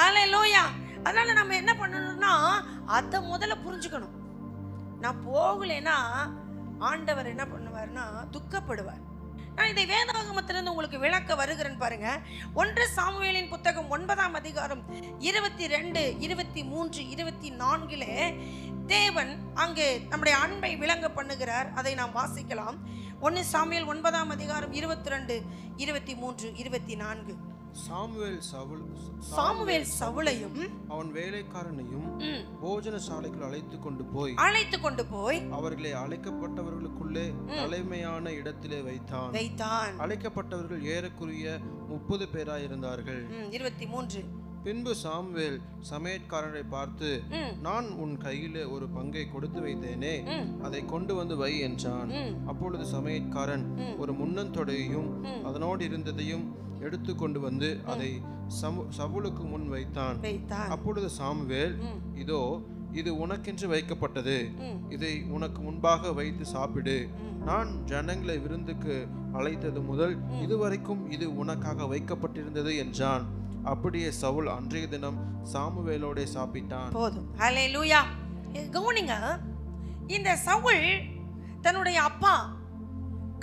அல்லேலூயா. அதனால நம்ம என்ன பண்ணணும்னா அதை முதல்ல புரிஞ்சுக்கணும். நான் போகலைன்னா ஆண்டவர் என்ன பண்ணுவார்னா துக்கப்படுவார். நான் இதை வேதாகமத்திலிருந்து உங்களுக்கு விளக்க வருகிறேன் பாருங்க. 1 சாமுவேலின் புத்தகம் 9ஆம் அதிகாரம் 22, 23, 24 தேவன் அங்கே நம்முடைய அன்பை விளங்க பண்ணுகிறார். அதை நாம் வாசிக்கலாம். 1 சாமுவேல் 9ஆம் அதிகாரம் 22, 23, 24. சாமுவேல் சவுலையும் அவன் வேலைக்காரனையும் போஜன சாலைக்குள் அழைத்து கொண்டு போய் அவர்களை அழைக்கப்பட்டவர்களுக்குள்ளே தலைமையான இடத்திலே வைத்தான். அழைக்கப்பட்டவர்கள் ஏறக்குறைய 30 பேராயிருந்தார்கள். 23. பின்பு சாமுவேல் சமையற்காரனை பார்த்து, நான் உன் கையிலே ஒரு பங்கை கொடுத்து வைத்தேனே, அதை கொண்டு வந்து வை என்றான். அப்பொழுது சமையற்காரன் ஒரு முன்னந்தொடையையும் அதனோடு இருந்ததையும் எடுத்து கொண்டு வந்து அதை சவுலுக்கு முன் வைத்தான். அப்பொழுது சாமுவேல், இதோ இது உனக்கென்று வைக்கப்பட்டது, இதை உனக்கு முன்பாக வைத்து சாப்பிடு. நான் ஜனங்களை விருந்துக்கு அழைத்தது முதல் இதுவரைக்கும் இது உனக்காக வைக்கப்பட்டிருந்தது என்றான். அப்படியே சவுல் அன்றைய தினம் சாமுவேலோட சாப்பிட்டான். போதும். ஹல்லேலூயா. கவனிங்க, இந்த சவுல் தன்னுடைய அப்பா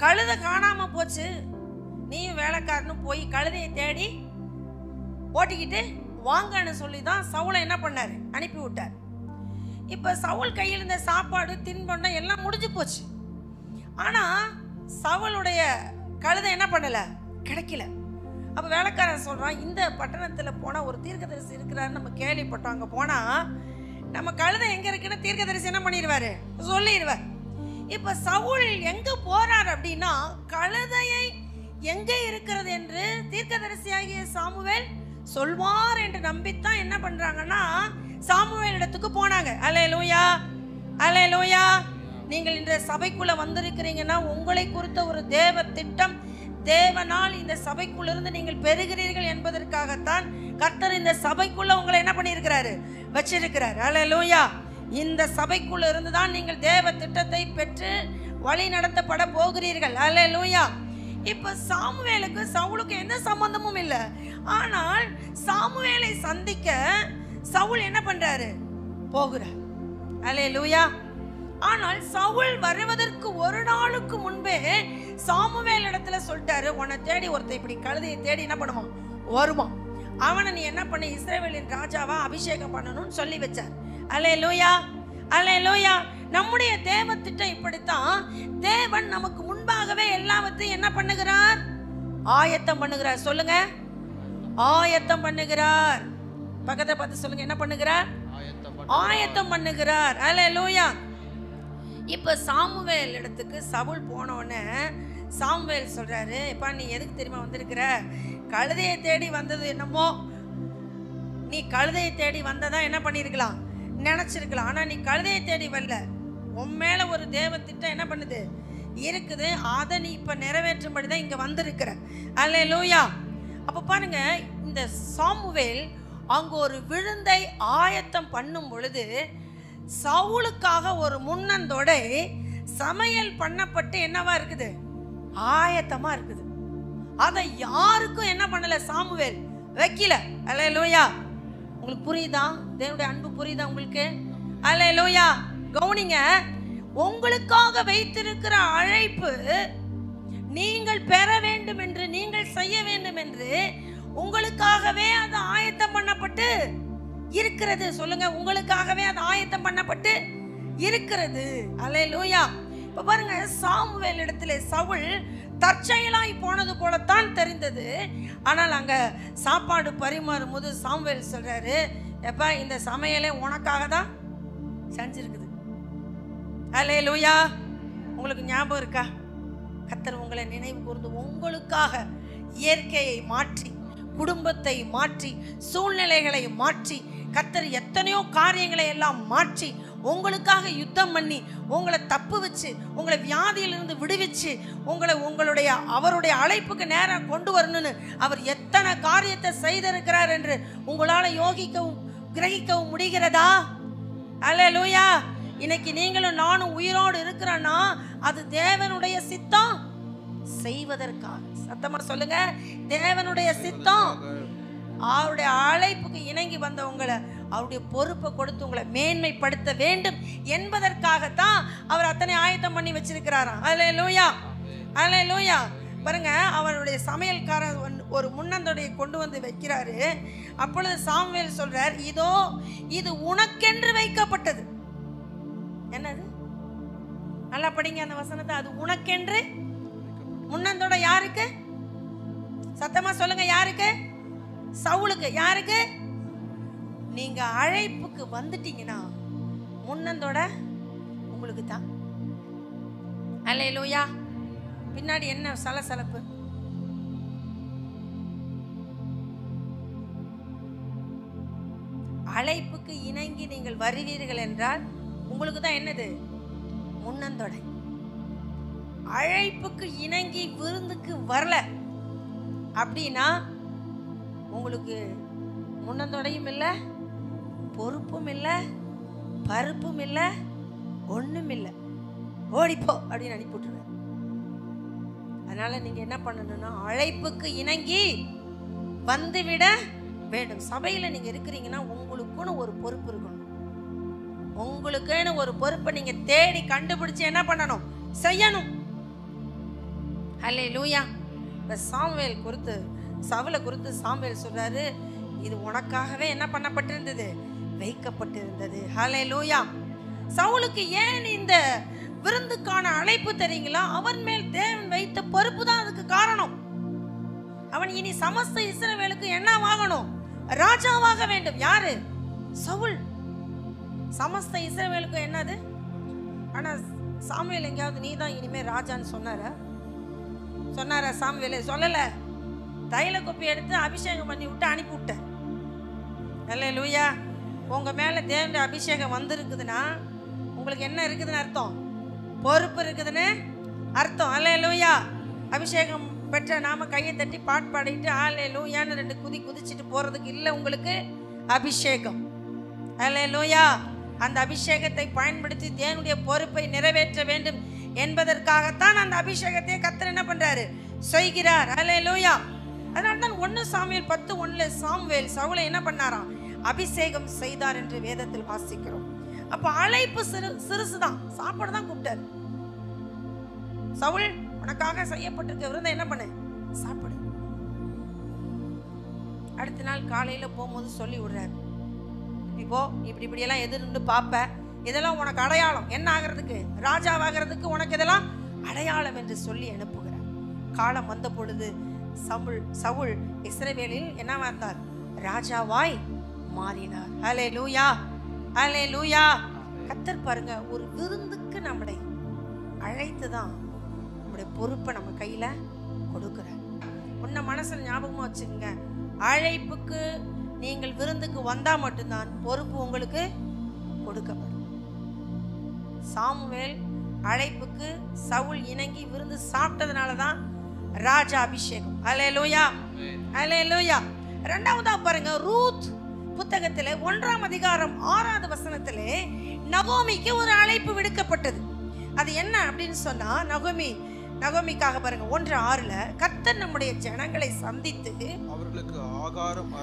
கழுதை காணாம போச்சு, நீயும் வேலைக்காரனும் போய் கழுதையை தேடி ஓட்டிக்கிட்டு வாங்கன்னு சொல்லி தான் சவுலை என்ன பண்ணாரு? அனுப்பி விட்டார். இப்ப சவுல் கையில் இருந்த சாப்பாடு தின்பண்டம் எல்லாம் முடிஞ்சு போச்சு. ஆனா சவுளுடைய கழுதை என்ன பண்ணல? கிடைக்கல. அப்ப வேலைக்காரன் சொல்றான், இந்த பட்டணத்துல போனா ஒரு தீர்க்கதரிசி இருக்கிறாரு, நம்ம கேள்விப்பட்டோம், அங்க போனா நம்ம கழுதை எங்க இருக்குன்னு தீர்க்கதரிசி என்ன பண்ணிடுவாரு? சொல்லிடுவார். இப்ப சவுல் எங்க போறார் அப்படின்னா, கழுதையை எங்கே இருக்கிறது என்று தீர்க்கதரிசியாகிய சாமுவேல் சொல்வார் என்று நம்பித்தான் என்ன பண்றாங்கன்னா சாமுவேல் இடத்துக்கு போனாங்க. அல்லேலூயா, அல்லேலூயா. நீங்கள் இந்த சபைக்குள்ள வந்திருக்கிறீங்கன்னா உங்களை குறித்த ஒரு தேவ திட்டம், தேவனால் இந்த சபைக்குள்ள இருந்து நீங்கள் பெறுகிறீர்கள் என்பதற்காகத்தான் கர்த்தர் இந்த சபைக்குள்ள உங்களை என்ன பண்ணியிருக்கிறாரு? வச்சிருக்கிறார். அல்லேலூயா. இந்த சபைக்குள்ள இருந்து தான் நீங்கள் தேவ திட்டத்தை பெற்று வழி நடத்தப்பட போகிறீர்கள். அல்லேலூயா. இப்ப சாமுவேலுக்கு சவுலுக்கு எந்த சம்பந்தமும் இல்லை. ஆனால் சாமுவேலை சந்திக்க சவுல் என்ன பண்றாரு? போகிறார். அல்லேலூயா. ஆனால் சவுல் வருவதற்கு ஒரு நாளுக்கு முன்பே சாமுவேல் இடத்துல சொல்லிட்டாரு, உன்னை தேடி ஒருத்தன் இப்படி கழுதையை தேடி என்ன பண்ணுவான்? வருவான். அவனை நீ என்ன பண்ண? இஸ்ரவேலின் ராஜாவா அபிஷேகம் பண்ணணும்னு சொல்லி வச்சார். அல்லேலூயா, அல்லேலூயா. நம்முடைய தேவ திட்டம் இப்படித்தான். தேவன் நமக்கு முன்பாகவே எல்லாவற்றையும் என்ன பண்ணுகிறார்? ஆயத்தம் பண்ணுகிறார். சொல்லுங்க, ஆயத்தம் பண்ணுகிறார். பக்கத்தை பார்த்து சொல்லுங்க, என்ன பண்ணுகிறார்? ஆயத்தம் பண்ணுகிறார். அல்லேலூயா. இப்ப சாமுவேல் இடத்துக்கு சவுல் போனோடனே சாமுவேல் சொல்றாரு, இப்ப நீ எதுக்கு தெரியுமா வந்திருக்கிற? கழுதையை தேடி வந்தது என்னமோ, நீ கழுதையை தேடி வந்ததா என்ன பண்ணிருக்கலாம், நினைச்சிருக்கலாம். ஆனா நீ கழுதையை தேடி வரல, உன் மேல ஒரு தேவ திட்டம் என்ன பண்ணுது இருக்குது, அதை நீ இப்ப நிறைவேற்றும்படிதான் இங்க வந்திருக்கிற. அல்லேலூயா. அப்ப பாருங்க, இந்த சாமுவேல் அங்க ஒரு விருந்தை ஆயத்தம் பண்ணும் பொழுது சவுலுக்காக ஒரு முன்னந்தொடை சமையல் பண்ணப்பட்டு என்னவா இருக்குது? ஆயத்தமா இருக்குது. அதை யாருக்கும் என்ன பண்ணல சாமுவேல் வைக்கல. அல்லேலூயா. உங்களுக்கு புரியுதா? தேவனுடைய அன்பு புரியுதா உங்களுக்கு? அல்லேலூயா. கவனிங்க, உங்களுக்காக வைத்திருக்கிற அழைப்பு நீங்கள் பெற வேண்டும் என்று, நீங்கள் செய்ய வேண்டும் என்று உங்களுக்காகவே அது ஆயத்தம் பண்ணப்பட்டு இருக்கிறது. சொல்லுங்க, உங்களுக்காகவே அது ஆயத்தம் பண்ணப்பட்டு இருக்கிறது. அல்லேலூயா. இப்ப பாருங்க, சாமுவேல் இடத்திலே சவுல் தற்செயலாய் போனது போலத்தான் தெரிந்தது. ஆனால் அங்க சாப்பாடு பரிமாறும் போது சாமுவேல் சொல்றாரு, எப்பா இந்த சமையலே உனக்காக தான் செஞ்சிருக்குது. அல்லேலூயா. உங்களுக்கு ஞாபகம் இருக்கா? கர்த்தர் உங்களை நினைவு கூர்ந்து உங்களுக்காக இயற்கையை மாற்றி, குடும்பத்தை மாற்றி, சூழ்நிலைகளை மாற்றி, கர்த்தர் எத்தனையோ காரியங்களை எல்லாம் மாற்றி உங்களுக்காக யுத்தம் பண்ணி உங்களை தப்பு வச்சு, உங்களை வியாதியிலிருந்து விடுவிச்சு, உங்களுடைய அவருடைய அழைப்புக்கு நேரம் கொண்டு வரணும்னு அவர் எத்தனை காரியத்தை செய்திருக்கிறார் என்று உங்களால யோகிக்கவும் கிரகிக்கவும் முடிகிறதா? அல்லேலூயா. இன்னைக்கு நீங்களும் நானும் உயிரோடு இருக்கிறோன்னா அது தேவனுடைய சித்தம் செய்வதற்காக. சத்தமா சொல்லுங்க, தேவனுடைய சித்தம். அவருடைய அழைப்புக்கு இணங்கி வந்தவங்களை அவருடைய பொறுப்பை கொடுத்து உங்களை மேன்மைப்படுத்த வேண்டும் என்பதற்காகத்தான் அவர் அத்தனை ஆயத்தம் பண்ணி வச்சிருக்கிறாராம். அல்லேலூயா. அல்லேலூயா. பாருங்க, அவருடைய சமையல்காரன் ஒரு முன்னந்தொடையை கொண்டு வந்து வைக்கிறாரு. அப்பொழுது சாமுவேல் சொல்றார், இதோ இது உனக்கென்று வைக்கப்பட்டது. என்னது? நல்லா படிங்க அந்த வசனத்தை. அது உனக்கென்று. முன்னந்தோட யாருக்கு? சத்தமா சொல்லுங்க, யாருக்கு? சவுலுக்கு. யாருக்கு? நீங்க அழைப்புக்கு வந்துட்டீங்கன்னா முன்னந்தோட உங்களுக்கு தான். அல்லேலூயா. பின்னாடி என்ன சலசலப்பு? அழைப்புக்கு இணங்கி நீங்கள் வருவீர்கள் என்றால் உங்களுக்கு தான் என்னது? முன்னந்தொடை. அழைப்புக்கு இணங்கி விருந்துக்கு வரல அப்படின்னா உங்களுக்கு முன்னந்தொடையும் இல்லை, பொறுப்பும் இல்லை, பருப்பும் இல்லை, ஒண்ணும் இல்லை. ஓடிப்போ அப்படின்னு அனுப்பிவிட்டுருவேன். அதனால நீங்க என்ன பண்ணணும்னா அழைப்புக்கு இணங்கி வந்துவிட வேண்டும். சபையில நீங்க இருக்கிறீங்கன்னா உங்களுக்குன்னு ஒரு பொறுப்பு இருக்கணும். உங்களுக்குன்னு ஒரு பொறுப்பை நீங்க தேடி கண்டுபிடிச்சு என்ன பண்ணணும்? செய்யணும். அல்லேலூயா. இப்ப சாமுவேல் குறித்து, சவுலை குறித்து சாமுவேல் சொல்றாரு, இது உனக்காகவே என்ன பண்ணப்பட்டிருந்தது? வைக்கப்பட்டிருந்தது. அல்லேலூயா. சவுலுக்கு ஏன் இந்த விருந்துக்கான அழைப்பு தெரியுங்களா? அவன் மேல் தேவன் வைத்த பொறுப்பு தான் அதுக்கு காரணம். அவன் இனி சமஸ்த இஸ்ரவேலுக்கு என்னவாகணும்? ராஜாவாக வேண்டும். யாரு? சவுல். சமஸ்த இஸ்ரவேலுக்கு என்னது? ஆனா சாமுவேல் எங்கேயாவது நீ தான் இனிமே ராஜான்னு சொன்னாரா? சாமுவேலே சொல்லல. தைல குப்பி எடுத்து அபிஷேகம் பண்ணி விட்டு அனுப்பி விட்ட. அல்லேலூயா. உங்க மேல தேவனுடைய அபிஷேகம் வந்திருக்குதுன்னா உங்களுக்கு என்ன இருக்குதுன்னு அர்த்தம்? பொறுப்பு இருக்குதுன்னு அர்த்தம். அல்லேலூயா. அபிஷேகம் பெற்ற நாம கையை தட்டி பாட்டு பாடிட்டு அல்லேலூயான்னு 2 குதி குதிச்சுட்டு போறதுக்கு இல்லை உங்களுக்கு அபிஷேகம். அல்லேலூயா. அந்த அபிஷேகத்தை பயன்படுத்தி தேவனுடைய பொறுப்பை நிறைவேற்ற வேண்டும் என்பதற்காகத்தான் அந்த அபிஷேகத்தை கர்த்தர் என்ன பண்றாரு? செய்கிறார். அல்லேலூயா. அதனால்தான் 1 சாமுவேல் 10:1 சாமுவேல் சவுலை என்ன பண்ணாராம்? அபிஷேகம் செய்தார் என்று வேதத்தில் வாசிக்கிறோம். அப்ப அழைப்பு சிறுசுதான். சாப்பாடு தான் கூப்பிட்டார். சவுல், உனக்காக செய்யப்பட்டிருக்க விருந்தை என்ன பண்ணு? சாப்பிடு. அடுத்த நாள் காலையில போகும்போது சொல்லி விடுறாரு, இப்போ இப்படி எல்லாம் எதிர்ந்து பார்ப்ப, இதெல்லாம் உனக்கு அடையாளம். என்ன ஆகிறதுக்கு? ராஜாவாகிறதுக்கு உனக்கு இதெல்லாம் அடையாளம் என்று சொல்லி அனுப்புகிறார். காலம் வந்த பொழுது சவுல் இஸ்ரவேலில் என்ன வந்தார்? ராஜாவாய் மாறினார். அல்லேலூயா. அல்லேலூயா. கர்த்தர் பாருங்க, ஒரு விருந்துக்கு நம்மளை அழைத்துதான் நம்முடைய பொறுப்பை நம்ம கையில கொடுக்கிறார். உன்ன மனசுல ஞாபகமா வச்சுக்கோங்க, அழைப்புக்கு நீங்கள் விருந்துக்கு வந்தா மட்டும்தான் பொறுப்பு உங்களுக்கு கொடுக்கப்படும். சாமுவேல் அழைப்புக்கு சவுல் இணங்கி விருந்து சாப்பிட்டதுனாலதான் ராஜா அபிஷேகம். அல்லேலூயா. அல்லேலூயா. 2வதா பாருங்க, ரூத் புத்தகத்திலே 1ஆம் அதிகாரம் 6வது வசனத்திலே நகோமிக்கு ஒரு அழைப்பு விடுக்கப்பட்டது. அது என்ன அப்படின்னு சொன்னா, நகோமிக்காக பாருங்க 1:6 கர்த்தர் நம்முடைய ஜனங்களை சந்தித்து அவர்களுக்கு ஆகாரம்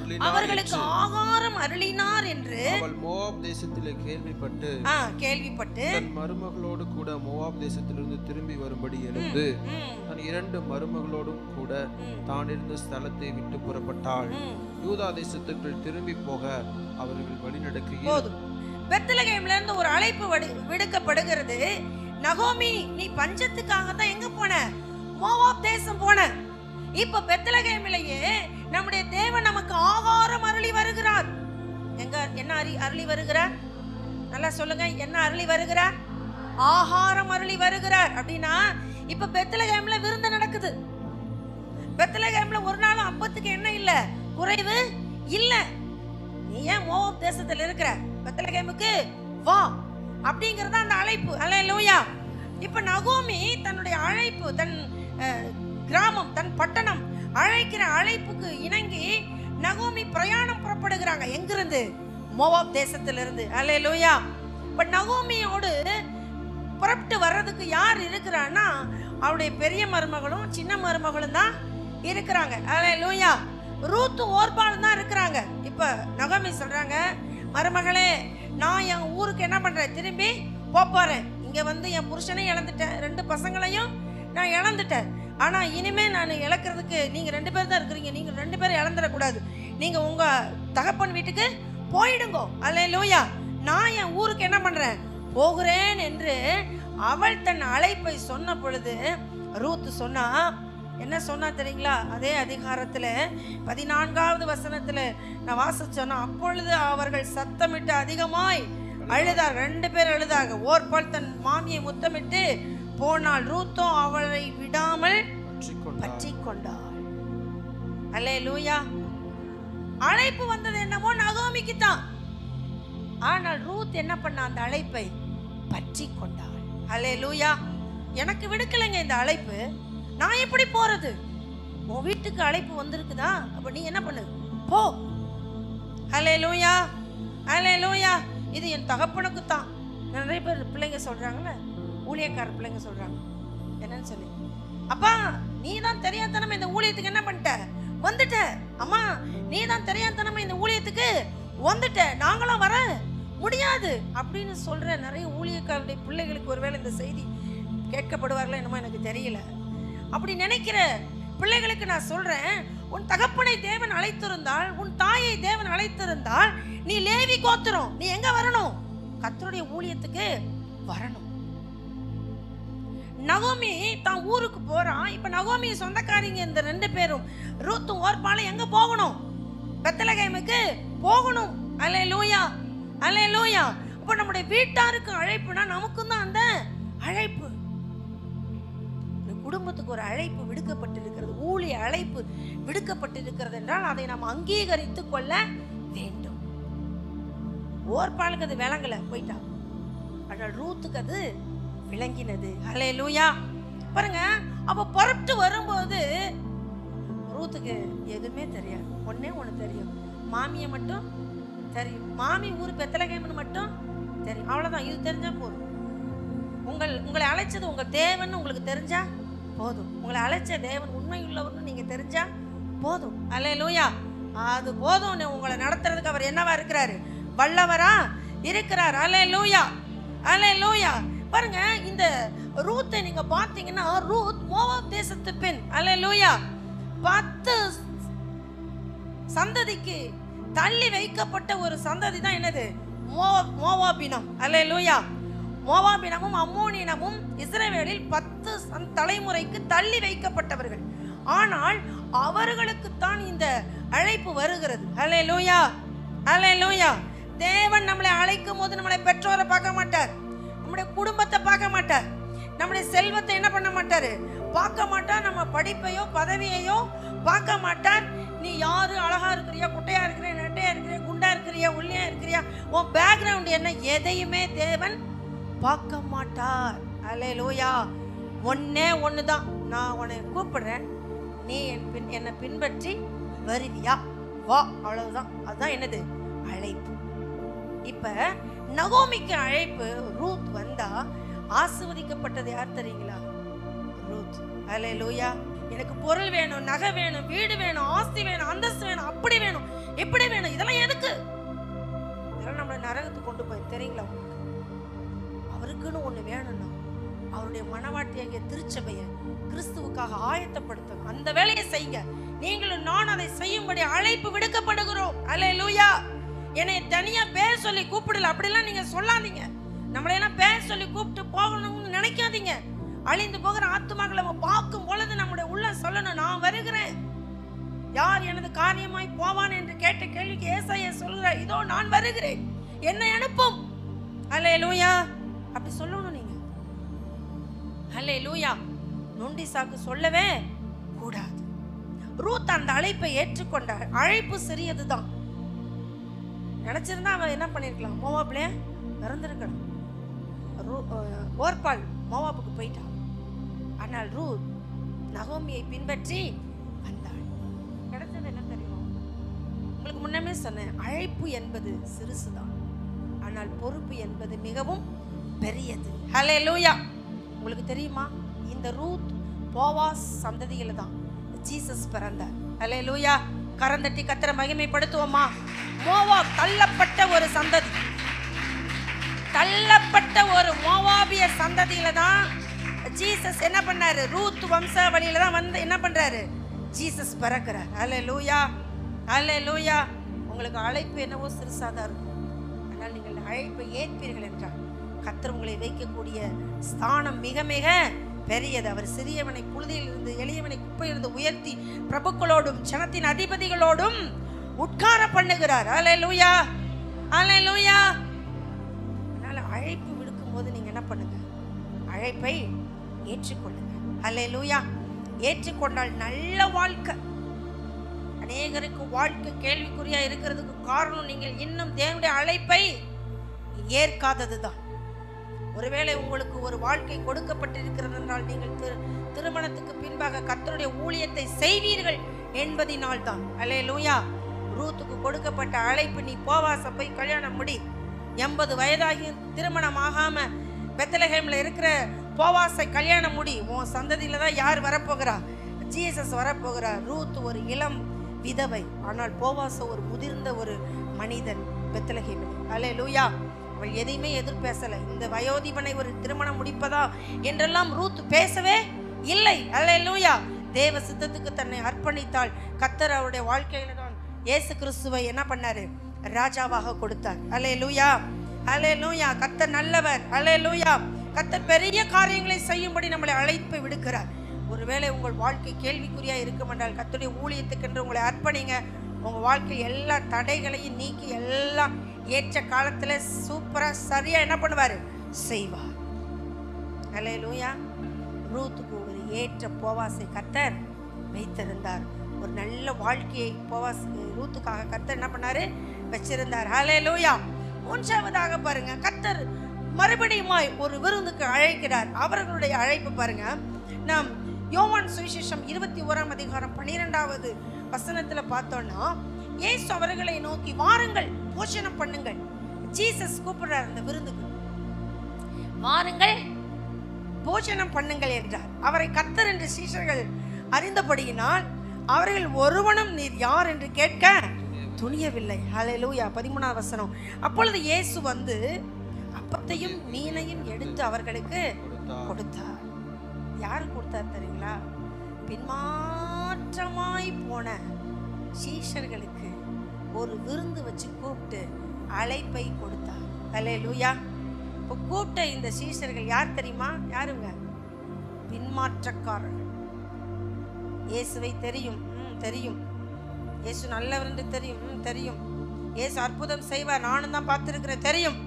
அருளினார் என்று அவள் மோவாப் தேசத்திலே கேள்விப்பட்டு தன் மருமகளோடு கூட மோவாப் தேசத்திலிருந்து திரும்பி வரும்படி எழுந்து தன் 2 மருமகளோடும் கூட தான் இருந்த ஸ்தலத்தை விட்டு புறப்பட்டாள். யூதா தேசத்துக்குள் திரும்பி போக அவர்கள் வழிநடக்கையில் போதும். பெத்லகேம்ல இருந்து ஒரு அழைப்பு விடுக்கப்படுகிறது. நகோமி, நீ பஞ்சத்துக்காக தான் எங்க போன? மோவாப் தேசம் போன. இப்ப பெத்லகேமிலேயே நம்முடைய தேவன் நமக்கு ஆகாரம் அருளி வருகிறார். என்ன அருளி வருகிறார்? நல்லா சொல்லுங்க, என்ன அருளி வருகிறார்? ஆகாரம் அருளி வருகிறார். அப்படின்னா இப்ப பெத்லகேம்ல விருந்து நடக்குது. பெத்லகேம்ல ஒரு நாளும் அப்பத்துக்கு என்ன இல்ல, குறைவு இல்ல. நீ ஏன் மோவாப் தேசத்துல இருக்கிற? பெத்லகேமுக்கு வா அப்படிங்கறத அந்த அழைப்பு. அல்லேலூயா. இப்ப நகோமி தன்னுடைய அழைப்பு, தன் கிராமம், தன் பட்டணம் அழைக்கிற அழைப்புக்கு இணங்கி நகோமி பிரயாணம் புறப்படுகிறாங்க. எங்கிருந்து? மோவாப் தேசத்திலிருந்து. அல்லேலூயா. இப்ப நகோமியோடு புறப்பட்டு வர்றதுக்கு யார் இருக்கிறான்னா, அவருடைய பெரிய மருமகளும் சின்ன மருமகளும் தான் இருக்கிறாங்க. அல்லேலூயா. ரூத்து ஓர்பாலும் தான் இருக்கிறாங்க. இப்ப நகோமி சொல்றாங்க, மருமகளே, நான் என் ஊருக்கு என்ன பண்றேன்? திரும்பி போறேன். இங்க வந்து என் புருஷனை இழந்துட்டேன், 2 பசங்களையும் நான் இழந்துட்டேன். ஆனா இனிமே நான் இழக்கிறதுக்கு நீங்க 2 பேர் தான் இருக்கிறீங்க. நீங்க 2 பேரும் இழந்துடக்கூடாது. நீங்க உங்க தகப்பன் வீட்டுக்கு போயிடுங்கோ. அல்லேலூயா. நான் என் ஊருக்கு என்ன பண்றேன்? போகிறேன் என்று அவள் தன் அழைப்பை சொன்ன பொழுது ரூத் சொன்னா, என்ன சொன்னா தெரியுங்களா? அதே அதிகாரத்துல 14வது வசனத்துல நான் வாசிச்சோன்னா, அப்பொழுது அவர்கள் சத்தமிட்டு அதிகமாய் அழுதார். 2 பேர் அழுதாங்க. ஓர்பாள் தன் மாமியை முத்தமிட்டு போனாள். ரூத்தோ அவளை விடாமல் பற்றி கொண்டாள். அல்லேலூயா. அழைப்பு வந்தது என்னமோ நகோமிக்கு தான். ஆனால் ரூத் என்ன பண்ண? அந்த அழைப்பை பற்றி கொண்டாள். அல்லேலூயா. எனக்கு விடுக்கலைங்க இந்த அழைப்பு, நான் எப்படி போறது? உன் வீட்டுக்கு அழைப்பு வந்திருக்குதா? அப்ப நீ என்ன பண்ணு? போ. அல்லேலூயா. அல்லேலூயா. இது என் தகப்பனுக்கு தான். நிறைய பேர் பிள்ளைங்க சொல்றாங்கல்ல, ஊழியக்கார பிள்ளைங்க சொல்றாங்க, என்னன்னு சொல்லி, அப்பா நீ தான் தெரியாதனமா இந்த ஊழியத்துக்கு என்ன பண்ணிட்ட? வந்துட்ட. அம்மா நீ தான் தெரியாதனமா இந்த ஊழியத்துக்கு வந்துட்ட, நாங்களும் வர முடியாது அப்படின்னு சொல்ற நிறைய ஊழியக்காரருடைய பிள்ளைகளுக்கு ஒருவேளை இந்த செய்தி கேட்கப்படுவார்களா என்னமோ எனக்கு தெரியல. அப்படி நினைக்கிற பிள்ளைகளுக்கு நான் சொல்றேன், உன் தகப்பனை தேவன் அழைத்திருந்தால், உன் தாயை தேவன் அழைத்திருந்தால், நீ லேவி கோத்திரம், நீ எங்க வரணும்? கர்த்தருடைய ஊழியத்துக்கு வரணும். நகோமி தான் ஊருக்கு போறான். இப்ப நகோமி சொந்தக்காரிங்க இந்த 2 பேரும் ரூத்தும் ஓர்பாலும் எங்க போகணும்? பெத்லகேமுக்கு போகணும். அல்லேலூயா. அல்லேலூயா. அப்ப நம்முடைய வீட்டாருக்கு அழைப்புனா நமக்கும் தான் அந்த அழைப்பு. குடும்பத்துக்கு ஒரு அழைப்பு விடுக்கப்பட்டிருக்கிறது, ஊழிய அழைப்பு விடுக்கப்பட்டிருக்கிறது என்றால் அதை நாம் அங்கீகரித்து கொள்ள வேண்டும். ஓர்பாலுக்கு அது விளங்கல, போயிட்டா. ஆனால் ரூத்துக்கு அது விளங்கினது. அல்லேலூயா. பாருங்க, அப்ப புறப்பட்டு வரும்போது ரூத்துக்கு எதுவுமே தெரியாது. ஒண்ணே ஒண்ணு தெரியும், மாமியை மட்டும் தெரியும். மாமி ஊர் பெத்லகேம்னு மட்டும் தெரியும். அவ்வளவுதான். இது தெரிஞ்சா போதும். உங்களை அழைச்சது உங்க தேவன் உங்களுக்கு தெரிஞ்சா போதும். உங்களை அழைச்ச தேவன் உண்மையுள்ளவர்னு நீங்க தெரிஞ்சா போதும். அல்லேலூயா. அது போதும். உங்களை நடத்துறதுக்கு அவர் என்னவா இருக்கிறாரு? வல்லவரா இருக்கிறார். அல்லேலூயா. அல்லேலூயா. பாருங்க, இந்த ரூத்தை நீங்க பாத்தீங்கன்னா, ரூத் மோவாப் தேசத்து பெண். அல்லேலூயா. 10 சந்ததிக்கு தள்ளி வைக்கப்பட்ட ஒரு சந்ததி தான் என்னது? மோவாபினம். அல்லேலூயா. மோவாபினமும் அம்மோனியனமும் இஸ்ரவேலில் 10 தலைமுறைக்கு தள்ளி வைக்கப்பட்டவர்கள். ஆனால் அவர்களுக்குத்தான் இந்த அழைப்பு வருகிறது. அல்லேலூயா. அல்லேலூயா. தேவன் நம்மளை அழைக்கும் போது நம்மளை பெற்றோரை பார்க்க மாட்டார், நம்முடைய குடும்பத்தை பார்க்க மாட்டார், நம்முடைய செல்வத்தை என்ன பண்ண மாட்டாரு? பார்க்க மாட்டார். நம்ம படிப்பையோ பதவியையோ பார்க்க மாட்டார். நீ யாரு, அழகா இருக்கிறியா, குட்டையா இருக்கிறியா, நெட்டையா இருக்கிறியா, குண்டா இருக்கிறியா, ஒல்லியா இருக்கிறியா, உன் பேக்ரவுண்ட் என்ன, எதையுமே தேவன் பார்க்க மாட்டார். அல்லேலூயா. ஒன்னே ஒண்ணுதான், நான் உன்னை கூப்பிடுறேன், நீ என்னை பின்பற்றி வருவியா? வா. அவ்வளவுதான். அதுதான் என்னது? அழைப்பு. இப்ப நகோமிக்கு அழைப்பு. ரூத் வந்தா, ஆசீர்வதிக்கப்பட்டது யார் தெரியுங்களா? ரூத். ஹல்லேலூயா. எனக்கு பொருள் வேணும், நகை வேணும், வீடு வேணும், ஆஸ்தி வேணும், அந்தஸ்து வேணும், அப்படி வேணும், இப்படி வேணும். இதெல்லாம் எதுக்கு? இதெல்லாம் நம்மளை நரகத்துக்கு கொண்டு போய் தெரியுங்களா உங்களுக்கு? அவருக்குன்னு ஒண்ணு வேணும்னா அவருடைய மனவாட்டியாகிய திருச்சபையை கிறிஸ்துவுக்காக ஆயத்தப்படுத்தணும். அந்த வேலையை செய்யுங்க. நீங்களும் நான் அதை செய்யும்படி அழைப்பு விடுக்கப்படுகிறோம். அல்லேலூயா. என்னை தனியா பேர் சொல்லி கூப்பிடல, அப்படிலாம் நீங்க சொல்லாதீங்க. நம்மளையெல்லாம் பேர் சொல்லி கூப்பிட்டு போகணும்னு நினைக்காதீங்க. அழிந்து போகிற ஆத்துமாக்களை நம்ம பார்க்கும் பொழுது நம்முடைய உள்ள சொல்லணும், நான் வருகிறேன். யார் எனது காரியமாய் போவான் என்று கேட்ட கேள்விக்கு ஏசாயா சொல்கிறார், இதோ நான் வருகிறேன், என்னை அனுப்பும். அல்லேலூயா. அப்படி சொல்லணும் நீங்க. அல்லேலூயா. நொண்டி சாக்கு சொல்லவே கூடாது. ரூத் அந்த அழைப்பை ஏற்றுக்கொண்டார். அழைப்பு சிறியதுதான். நினைச்சிருந்தா அவன் என்ன பண்ணிருக்கலாம்? மோவாப்ல இறந்திருக்கணும். ஓர்பால் மோவாபுக்கு போயிட்டான். ஆனால் ரூத் நகோமியை பின்பற்றி வந்தாள். கிடைச்சது என்ன தெரியுமா? உங்களுக்கு முன்னமே சொன்னேன், அழைப்பு என்பது சிறுசுதான், ஆனால் பொறுப்பு என்பது மிகவும் பெரியது. ஹல்லேலூயா. உங்களுக்கு தெரியுமா, இந்த ரூத் போவாஸ் சந்ததியில தான் ஜீசஸ் பிறந்தார். ஹல்லேலூயா. கரந்தட்டி கர்த்தரை மகிமைப்படுத்துவோமா? மோவாப் தள்ளப்பட்ட ஒரு சந்ததி, தள்ளப்பட்ட ஒரு மோவாபிய சந்ததியில தான் ஜீசஸ் என்ன பண்ணாரு? ரூத் வம்சாவளியில தான் வந்து என்ன பண்றாரு? ஜீசஸ் பிறக்கிறார். ஹல்லேலூயா. ஹல்லேலூயா. உங்களுக்கு அழைப்பு என்னவோ சிறுசாதான் இருக்கும், ஆனால் நீங்கள் அழைப்பை ஏற்பீர்கள் என்றால் கர்த்தர் உங்களை வைக்கக்கூடிய ஸ்தானம் மிக மிக பெரியது. அவர் சிறியவனை புழுதியில் இருந்து எளியவனை குப்பையிலிருந்து உயர்த்தி பிரபுக்களோடும் ஜனத்தின் அதிபதிகளோடும் உட்கார பண்ணுகிறார். ஹல்லேலூயா. ஹல்லேலூயா. அதனால அழைப்பு விடுக்கும் போது நீங்க என்ன பண்ணுங்க? அழைப்பை ஏற்றுக்கொள்ளுங்க. ஹல்லேலூயா. ஏற்றுக்கொண்டால் நல்ல வாழ்க்கை. அநேகருக்கு வாழ்க்கை கேள்விக்குறியா இருக்கிறதுக்கு காரணம் நீங்கள் இன்னும் தேவனுடைய அழைப்பை ஏற்காததுதான். ஒருவேளை உங்களுக்கு ஒரு வாழ்க்கை கொடுக்கப்பட்டிருக்கிறது என்றால் நீங்கள் திருமணத்துக்கு பின்பாக கர்த்தருடைய ஊழியத்தை செய்வீர்கள் என்பதினால் தான். அல்லேலூயா. ரூத்துக்கு கொடுக்கப்பட்ட அழைப்பு, நீ போவாச போய் கல்யாணம் முடி. 80 வயதாகி திருமணம் ஆகாம பெத்லஹேம்ல இருக்கிற போவாசை கல்யாணம் முடி. உன் சந்ததியில தான் யார் வரப்போகிறா? ஜீசஸ் வரப்போகிறார். ரூத் ஒரு இளம் விதவை, ஆனால் போவாச ஒரு முதிர்ந்த ஒரு மனிதன் பெத்லஹேமில். அல்லேலூயா. அவள் எதையுமே எதிர்பேசல. இந்த வயோதிபனை ஒரு திருமணம் முடிப்பதா என்றெல்லாம் ரூத் பேசவே இல்லை. அல்லேலூயா. தேவ சித்தத்துக்கு தன்னை அர்ப்பணித்தாள். கர்த்தர் அவருடைய வாழ்க்கையில தான் இயேசு கிறிஸ்துவை என்ன பண்ணாரு? ராஜாவாக கொடுத்தார். அல்லேலூயா. அல்லேலூயா. கர்த்தர் நல்லவர். அல்லேலூயா. கர்த்தர் பெரிய காரியங்களை செய்யும்படி நம்மளை அழைப்பு விடுக்கிறார். ஒருவேளை உங்கள் வாழ்க்கை கேள்விக்குறியா இருக்கும் என்றால் கர்த்தருடைய ஊழியத்துக்கென்று உங்களை அர்ப்பணிங்க. உங்க வாழ்க்கை எல்லா தடைகளையும் நீக்கி எல்லாம் ஏற்ற காலத்துல சூப்பரா சரியா என்ன பண்ணுவாரு? செய்வார். அல்லேலூயா. ரூத்துக்கு ஒரு ஏற்ற போவாசை கர்த்தர் வைத்திருந்தார். ஒரு நல்ல வாழ்க்கையை போவாஸ் ரூத்துக்காக கர்த்தர் என்ன பண்ணாரு? வச்சிருந்தார். அல்லேலூயா. மூன்றாவதாக பாருங்க, கர்த்தர் மறுபடியுமாய் ஒரு விருந்துக்கு அழைக்கிறார். அவர்களுடைய அழைப்பு பாருங்க. நாம் யோவான் சுவிசேஷம் 21ஆம் அதிகாரம் 12வது வசனத்துல பார்த்தோம்னா, இயேசு அவர்களை நோக்கி வாருங்கள் போஷணம் பண்ணுங்கள். ஜீசஸ் கூப்பிடுறார் அந்த விருந்துக்கு, வாருங்கள் போஷணம் பண்ணுங்கள் என்றார். அவரை கர்த்தர் என்று சீஷர்கள் அறிந்தபடியினால் அவர்கள் ஒருவனும் நீர் யார் என்று கேட்க துணியவில்லை. ஹல்லேலூயா. 13ஆம் வசனம். அப்பொழுது இயேசு வந்து அப்பத்தையும் மீனையும் எடுத்து அவர்களுக்கு கொடுத்தார். யாரு கொடுத்தார் தெரியுங்களா? பின்மாற்றமாய் போன சீஷர்களுக்கு ஒரு விருந்து வச்சு கூப்பிட்டு அழைப்பை கொடுத்தார். அல்லேலூயா. கூப்பிட்ட இந்த சீஷர்கள் யார் தெரியுமா? யாருங்க? பின்மாற்றக்காரர்கள். இயேசுவை தெரியும், தெரியும். இயேசு நல்லவர் என்று தெரியும், தெரியும். இயேசு அற்புதம் செய்வார், நானும் தான் பார்த்திருக்கிறேன், தெரியும்,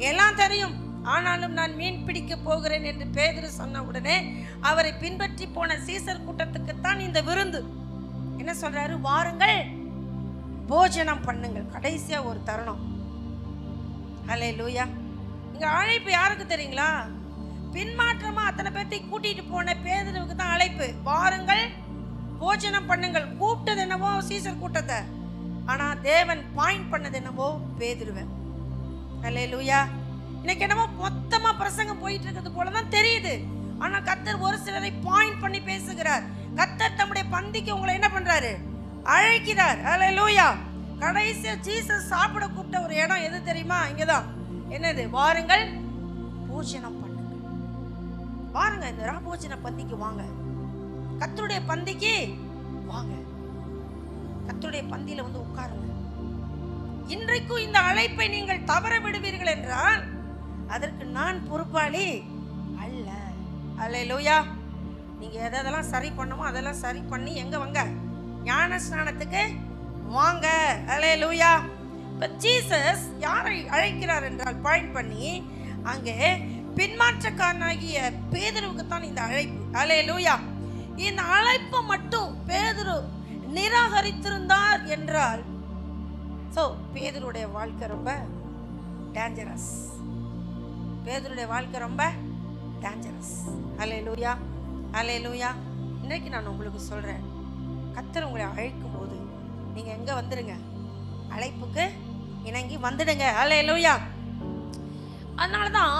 எல்லாம் தெரியும். ஆனாலும் நான் மீன் பிடிக்க போகிறேன் என்று பேதுரு சொன்ன உடனே அவரை பின்பற்றி போன சீசர் கூட்டத்துக்குத்தான் இந்த விருந்து. என்ன சொல்றாரு? வாருங்கள் போஜனம் பண்ணுங்கள். கடைசியா ஒரு தருணம். ஹல்லேலூயா. இங்க அழைப்பு யாருக்கு தெரியுங்களா? பின்மாற்றமா அத்தனை பேர்த்தை கூட்டிட்டு போன பேதுருவுக்கு தான் அழைப்பு. வாருங்கள் போஜனம் பண்ணுங்கள். கூப்பிட்டது என்னவோ சீசர் கூட்டத்தை, ஆனா தேவன் பாயிண்ட் பண்ணது என்னவோ பேதுருவை. ஹல்லேலூயா. இன்னைக்கு என்னமோ மொத்தமா பிரசங்கம் போயிட்டு இருக்கிறது போலதான் தெரியுது. ஆனா கர்த்தர் ஒரு சிலரை பாயிண்ட் பண்ணி பேசுகிறார். கர்த்தர் தம்முடைய பந்திக்கு உங்களை என்ன பண்றாரு? அழைக்கிறார். ஹல்லேலூயா. கடைசியா ஜீசஸ் சாப்பிட கூப்பிட்ட ஒரு இடம் எது தெரியுமா? இங்கதான். என்னது? வாருங்கள் பூஜனம் பண்ணுங்க. வாருங்க, இந்த ராபோஜன பந்திக்கு வாங்க, கர்த்தருடைய பந்திக்கு வாங்க, கர்த்தருடைய பந்தியில வந்து உட்காருங்க. இன்றைக்கும் இந்த அழைப்பை நீங்கள் தவற விடுவீர்கள் என்றால் அதற்கு நான் பொறுப்பாளி அல்ல. அல்லேலூயா. நீங்க எதெல்லாம் சரி பண்ணுமோ அதெல்லாம் சரி பண்ணி எங்க வாங்க? ஞான ஸ்நானத்துக்கு வாங்க. அல்லேலூயா. இப்ப ஜீசஸ் யாரை அழைக்கிறார் என்றால் பாயிண்ட் பண்ணி அங்கே பின்மாற்றக்காரனாகிய பேதுருவுக்கு தான் இந்த அழைப்பு. அல்லேலூயா. இந்த அழைப்பை மட்டும் பேதுரு நிராகரித்திருந்தார் என்றால் பேதுருடைய வாழ்க்கை ரொம்ப டேஞ்சரஸ். பேதுருடைய வாழ்க்கை ரொம்ப டேஞ்சரஸ். அல்லேலூயா. அல்லேலூயா. இன்னைக்கு நான் உங்களுக்கு சொல்றேன், கர்த்தர் உங்களை அழைக்கும் போது நீங்க எங்க வந்துடுங்க? அழைப்புக்கு இணங்கி வந்துடுங்க. அல்லேலூயா. அதனாலதான்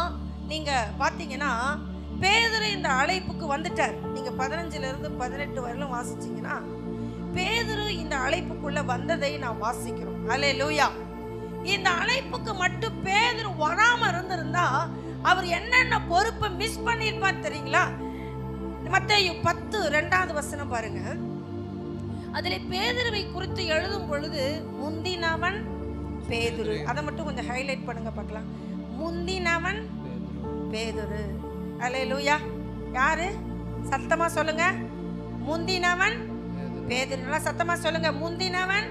நீங்க பாத்தீங்கன்னா பேதுரு இந்த அழைப்புக்கு வந்துட்டார். நீங்க 15 இருந்து 18 வரையிலும் வாசிச்சீங்கன்னா பேதுரு இந்த அழைப்புக்குள்ள வந்ததை நான் வாசிக்கிறோம். அல்லேலூயா. இந்த அழைப்புக்கு மட்டும் பேதுரு வராம இருந்திருந்தா அவர் என்னென்ன பொறுப்பை மிஸ் பண்ணிருப்பார் தெரியுங்களா? மத்தேயு 10:2 பாருங்க. அதுல பேதுருவை குறித்து எழுதும் பொழுது முந்தினவன் பேதுரு. அதை மட்டும் கொஞ்சம் ஹைலைட் பண்ணுங்க பார்க்கலாம். முந்தினவன் பேதுரு. அல்லேலூயா. யாரு? சத்தமா சொல்லுங்க. முந்தினவன் பேதுரு. நல்லா சத்தமா சொல்லுங்க. முந்தினவன்.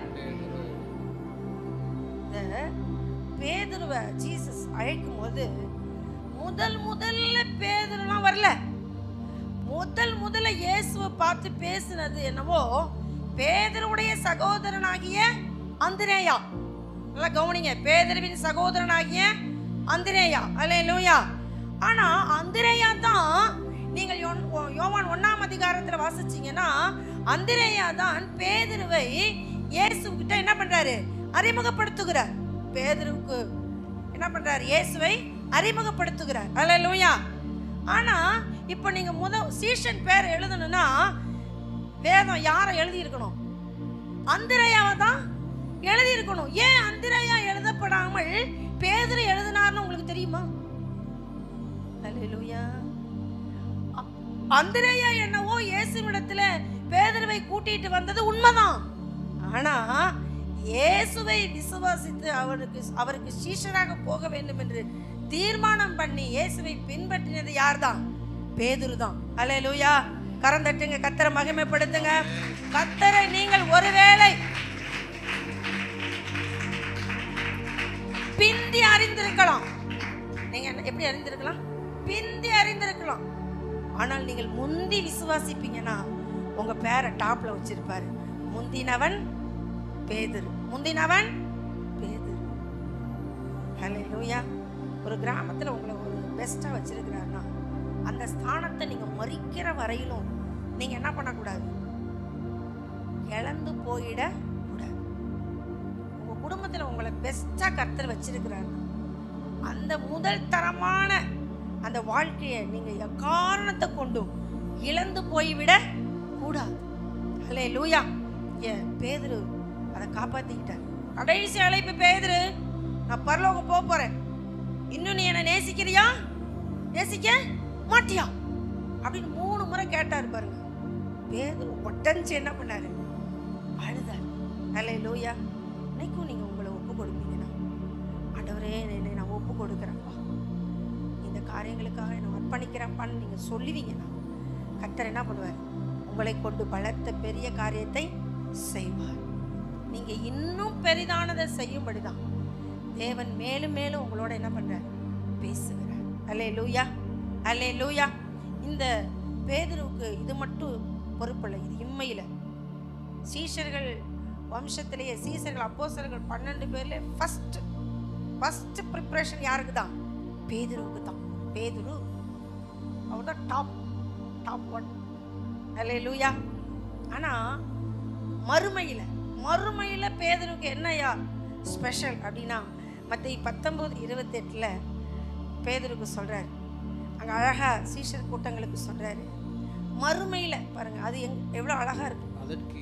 பேதுருவை ஜீசஸ் அழைக்கும் போது முதல்ல பேதுருலாம் வரல. முதல்ல இயேசுவை பார்த்து பேசினது என்னவோ பேதுருவுடைய சகோதரனாகிய அந்திரேயா. நல்லா கவனிங்க. பேதுருவின் சகோதரனாகிய அந்திரேயா. அல்லேலூயா. ஆனா அந்திரேயா தான், நீங்கள் யோவான் 1ஆம் அதிகாரத்துல வாசிச்சீங்கன்னா அந்திரேயா தான் பேதுருவை இயேசுகிட்ட என்ன பண்றாரு? அறிமுகப்படுத்துகிறார். பேதுருவுக்கு என்ன பண்றாரு? இயேசுவை அறிமுகப்படுத்துகிறார். அல்லேலூயா. ஆனா இப்ப நீங்க சீஷன் பேர் எழுதணும்னா வேதம் யாரை எழுதி இருக்கணும்? அந்திரேயாவை தான் எழுதி இருக்கணும். ஏன் அந்திரேயா எழுதப்படாமல் பேதுரு எழுதினார்னு உங்களுக்கு தெரியுமா? அல்லேலூயா. அந்திரேயா என்னவோ இயேசுவிடத்துல பேதுருவை கூட்டிட்டு வந்தது உண்மைதான். ஆனா இயேசுவை விசுவாசித்து அவருக்கு சீஷராக போக வேண்டும் என்று தீர்மானம் பண்ணி இயேசுவை பின்பற்றினது யார்தான்? பேதுரு தான். அல்லேலூயா. கரந்தட்டுங்க, கர்த்தரை மகிமைப்படுத்துங்க. கர்த்தரை நீங்கள் ஒருவேளை பிந்தி அறிந்திருக்கலாம். நீங்க எப்படி அறிந்திருக்கலாம்? பிந்தி அறிந்திருக்கலாம். ஆனால் நீங்கள் முந்தி விசுவாசிப்பீங்கன்னா உங்க பேரை டாப்ல வச்சிருப்பாரு. முந்தினவன் பேதுரு. முந்தினவன் பேதுரு. ஹல்லேலூயா. ஒரு கிராமத்துல உங்களை ஒரு பெஸ்டா வச்சிருக்கிறாருன்னா அந்த ஸ்தானத்தை நீங்க மறிக்கிற வரையிலும் நீங்க என்ன பண்ணக்கூடாது? இழந்து போயிட கூடாது. உங்க குடும்பத்துல உங்களை பெஸ்டா கர்த்தர் வச்சிருக்கிறாரு. அந்த முதல் தரமான அந்த வாழ்க்கையை நீங்க எக்காரணத்தை கொண்டும் இழந்து போய்விட கூடாது. அல்லேலூயா. பேதுரு அதை காப்பாத்திக்கிட்டார். கடைசி அழைப்பு பேதுரு, நான் பரலோகம் போக போறேன், இன்னும் நீ என்ன நேசிக்கிறியா நேசிக்க மாட்டியா அப்படின்னு 3 முறை கேட்டாரு பாருங்க. பேதுரு ஒட்டஞ்சு என்ன பண்ணாரு? அழுதார். அல்லேலூயா. இன்னைக்கும் நீங்க உங்களை ஒப்பு கொடுப்பீங்கன்னா, ஆண்டவரே என்னை நான் ஒப்பு கொடுக்குறேன்ப்பா, இந்த காரியங்களுக்காக நான் அர்ப்பணிக்கிறேன்ப்பான்னு நீங்க சொல்லுவீங்கன்னா கர்த்தர் என்ன பண்ணுவார்? உங்களை கொண்டு பலத்த பெரிய காரியத்தை செய்வார். நீங்க இன்னும் பெரிதானதை செய்யும்படிதான் தேவன் மேலும் மேலும் உங்களோட என்ன பண்றார்? பேசுகிறார். அல்லேலூயா. அல்லேலூயா. இந்த பேதுருவுக்கு இது மட்டும் பொறுப்பில்லை, இது இம்மையில சீஷர்கள் வம்சத்திலேயே சீஷர்கள் அப்போஸ்தலர்கள் 12 பேர்ல ஃபர்ஸ்ட் ப்ரிப்பரேஷன் யாருக்கு தான்? பேதுருவுக்கு தான். பேதுரு அவர் தான் டாப் 1. அல்லேலூயா. ஆனா மறுமையில பேதுருவுக்கு என்னையா ஸ்பெஷல் அப்படின்னா மத்தேயு 19:28 பேதுருக்கு சொல்றாரு, அங்க அழகா சீஷர் கூட்டங்களுக்கு சொல்றாரு. மறுமையில பாருங்க, அது எவ்வளவு அழகா இருக்கு. அதற்கு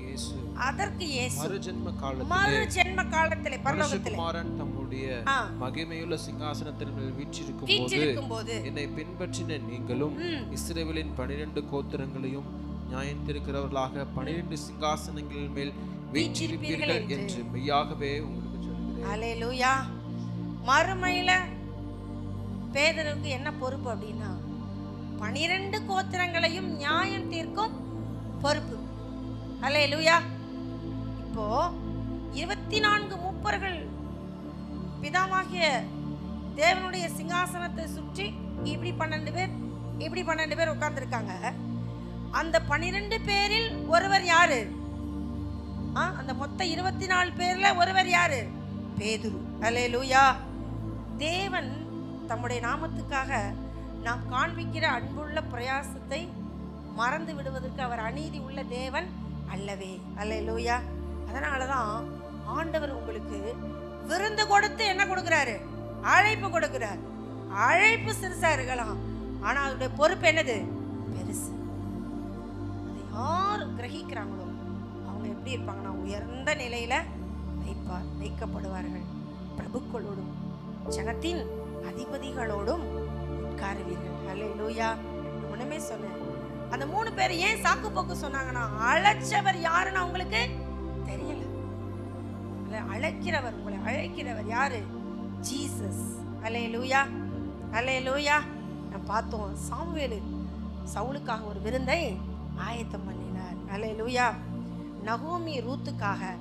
இயேசு மறுஜென்ம காலத்திலே பரலோகத்திலே தம்முடைய மகிமையுள்ள சிங்காசனத்தின் மேல் வீற்றிருக்கும்போது என்னை பின்பற்றின நீங்களும் இஸ்ரவேலின் 12 கோத்திரங்களையும் நியாயந்திருக்கிறவர்களாக 12 சிங்காசனங்களின் மேல் வீற்றிருப்பீர்கள் என்று மெய்யாகவே உங்களுக்கு சொல்கிறேன். அல்லேலூயா. மறுமையில பேதுருக்கு என்ன பொறுப்பு அப்படின்னா, 12 கோத்திரங்களையும் நியாயம் தீர்க்கும் பொறுப்பு. அல்லேலூயா. இப்போ 24 மூப்பர்கள் பிதாவாகிய தேவனுடைய சிங்காசனத்தை சுற்றி இப்படி 12 பேர் உட்கார்ந்துருக்காங்க. அந்த 12 பேரில் ஒருவர் யாரு? அந்த மொத்த 24 பேர்ல ஒருவர் யாரு? பேதுரு. அல்லேலூயா. தேவன் தம்முடைய நாமத்துக்காக நாம் காண்பிக்கிற அன்புள்ள பிரயாசத்தை மறந்து விடுவதற்கு அவர் அநீதி உள்ள தேவன் அல்லவே. அல்லேலூயா. அதனாலதான் ஆண்டவர் உங்களுக்கு விருந்து கொடுத்து என்ன கொடுக்கிறாரு? அழைப்பு கொடுக்கிறார். அழைப்பு சிறுசா இருக்கலாம், ஆனா அவருடைய பொறுப்பு என்னது? பெருசு. அதை யார் கிரகிக்கிறாங்களோ அவங்க எப்படி இருப்பாங்கன்னா உயர்ந்த நிலையில வைக்கப்படுவார்கள். பிரபுக்களோடும் ஜனத்தின் அதிபதிகளோடும் உட்காருவீர்கள். அல்லேலூயா. ஒண்ணுமே சொன்னேன். அந்த 3 பேர் ஏன் சாக்கு போக்கு சொன்னாங்கன்னா, அழைச்சவர் யாருன்னு அவங்களுக்கு தெரியல. அழைக்கிறவர், உங்களை அழைக்கிறவர் யாரு? ஜீசஸ். அல்லேலூயா. அல்லேலூயா. நான் பார்த்தோம், சாமுவேல் சவுலுக்காக ஒரு விருந்தை ஆயத்தம் பண்ணினார். அல்லேலூயா. நகோமி ரூத்துக்காக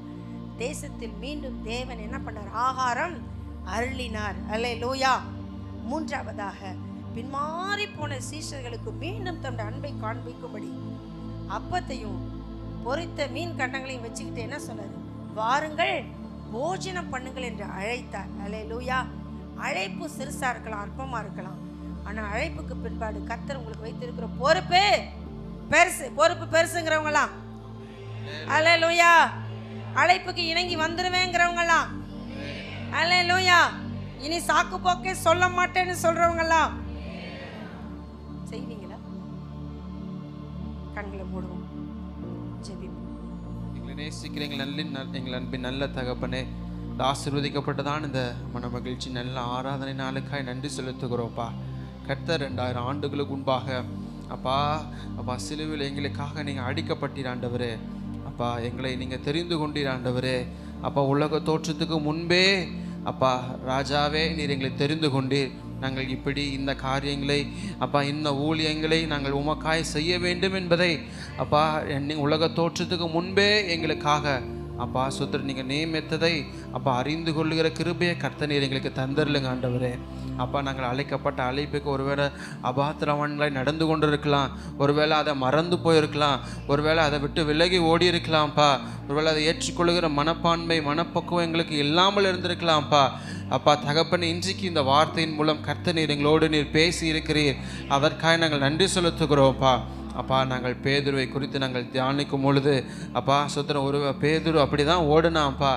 தேசத்தில் மீண்டும் தேவன் என்ன பண்ணார்? ஆகாரம் அருளினார். அல்லேலூயா. மூன்றாவதாக பின்மாறி போன சீஷர்களுக்கு மீண்டும் தன்னுடைய அன்பை காண்பிக்கும்படி அப்பத்தையும் பொரித்த மீன் கண்டங்களையும் வச்சுக்கிட்டு என்ன சொன்னார்? வாருங்கள் போஜனம் பண்ணுங்கள் என்று அழைத்தார். அல்லேலூயா. அழைப்பு சிறுசா இருக்கலாம், அற்பமா இருக்கலாம், ஆனா அழைப்புக்கு பின்பாடு கர்த்தர் உங்களுக்கு வைத்திருக்கிற பொறுப்பு பெருசு. பொறுப்பு பெருசுங்கிறவங்களாம் அல்லேலூயா. அழைப்புக்கு இணங்கி வந்துருவேங்கிறவங்களாம் அல்லேலூயா. இனி சாக்கு போக்கே சொல்ல மாட்டேன்னு சொல்றவங்களாம் செய்வீங்களா? கண்களை மூடுவோம், ஜெபிப்போம். எங்களை நேசிக்கிற எங்கள் அன்பின் நல்ல தகப்பனே, ஆசீர்வதிக்கப்பட்டதான் இந்த மன மகிழ்ச்சி நல்ல ஆராதனை நாளுக்காய் நன்றி செலுத்துகிறோம்ப்பா. கர்த்தர் 2000 ஆண்டுகளுக்கு முன்பாக அப்பா சிலுவையில் எங்களுக்காக நீங்கள் அடிக்கப்பட்டீர் ஆண்டவரே. அப்பா எங்களை நீங்கள் தெரிந்து கொண்டீர் ஆண்டவரே. அப்பா உலக தோற்றத்துக்கு முன்பே அப்பா ராஜாவே நீர் எங்களை தெரிந்து கொண்டீர். நாங்கள் இப்படி இந்த காரியங்களை அப்பா இந்த ஊழியங்களை நாங்கள் உமக்காய் செய்ய வேண்டும் என்பதை அப்பா உலக தோற்றத்துக்கு முன்பே எங்களுக்காக அப்பா சுத்தர் நீங்கள் நியமித்ததை அப்பா அறிந்து கொள்ளுகிற கிருபையை கர்த்தர் நீர் எங்களுக்கு தந்தருளுங்க ஆண்டவரே. அப்பா நாங்கள் அழைக்கப்பட்ட அழைப்புக்கு ஒருவேளை அபாத்திரவான்களாய் நடந்து கொண்டு இருக்கலாம், ஒருவேளை அதை மறந்து போயிருக்கலாம், ஒருவேளை அதை விட்டு விலகி ஓடி இருக்கலாம்ப்பா, ஒருவேளை அதை ஏற்றுக்கொள்ளுகிற மனப்பான்மை மனப்பக்குவம் எங்களுக்கு இல்லாமல் இருந்திருக்கலாம்ப்பா. அப்பா தகப்பன், இன்றைக்கு இந்த வார்த்தையின் மூலம் கர்த்தர் நீர் எங்களோடு நீர் பேசி இருக்கிறீர். அதற்காக நாங்கள் நன்றி செலுத்துகிறோம்ப்பா. அப்பா நாங்கள் பேதுருவை குறித்து நாங்கள் தியானிக்கும் பொழுது அப்பா சுத்திரம் ஒரு பேதுரு அப்படி தான் ஓடுனாம்ப்பா.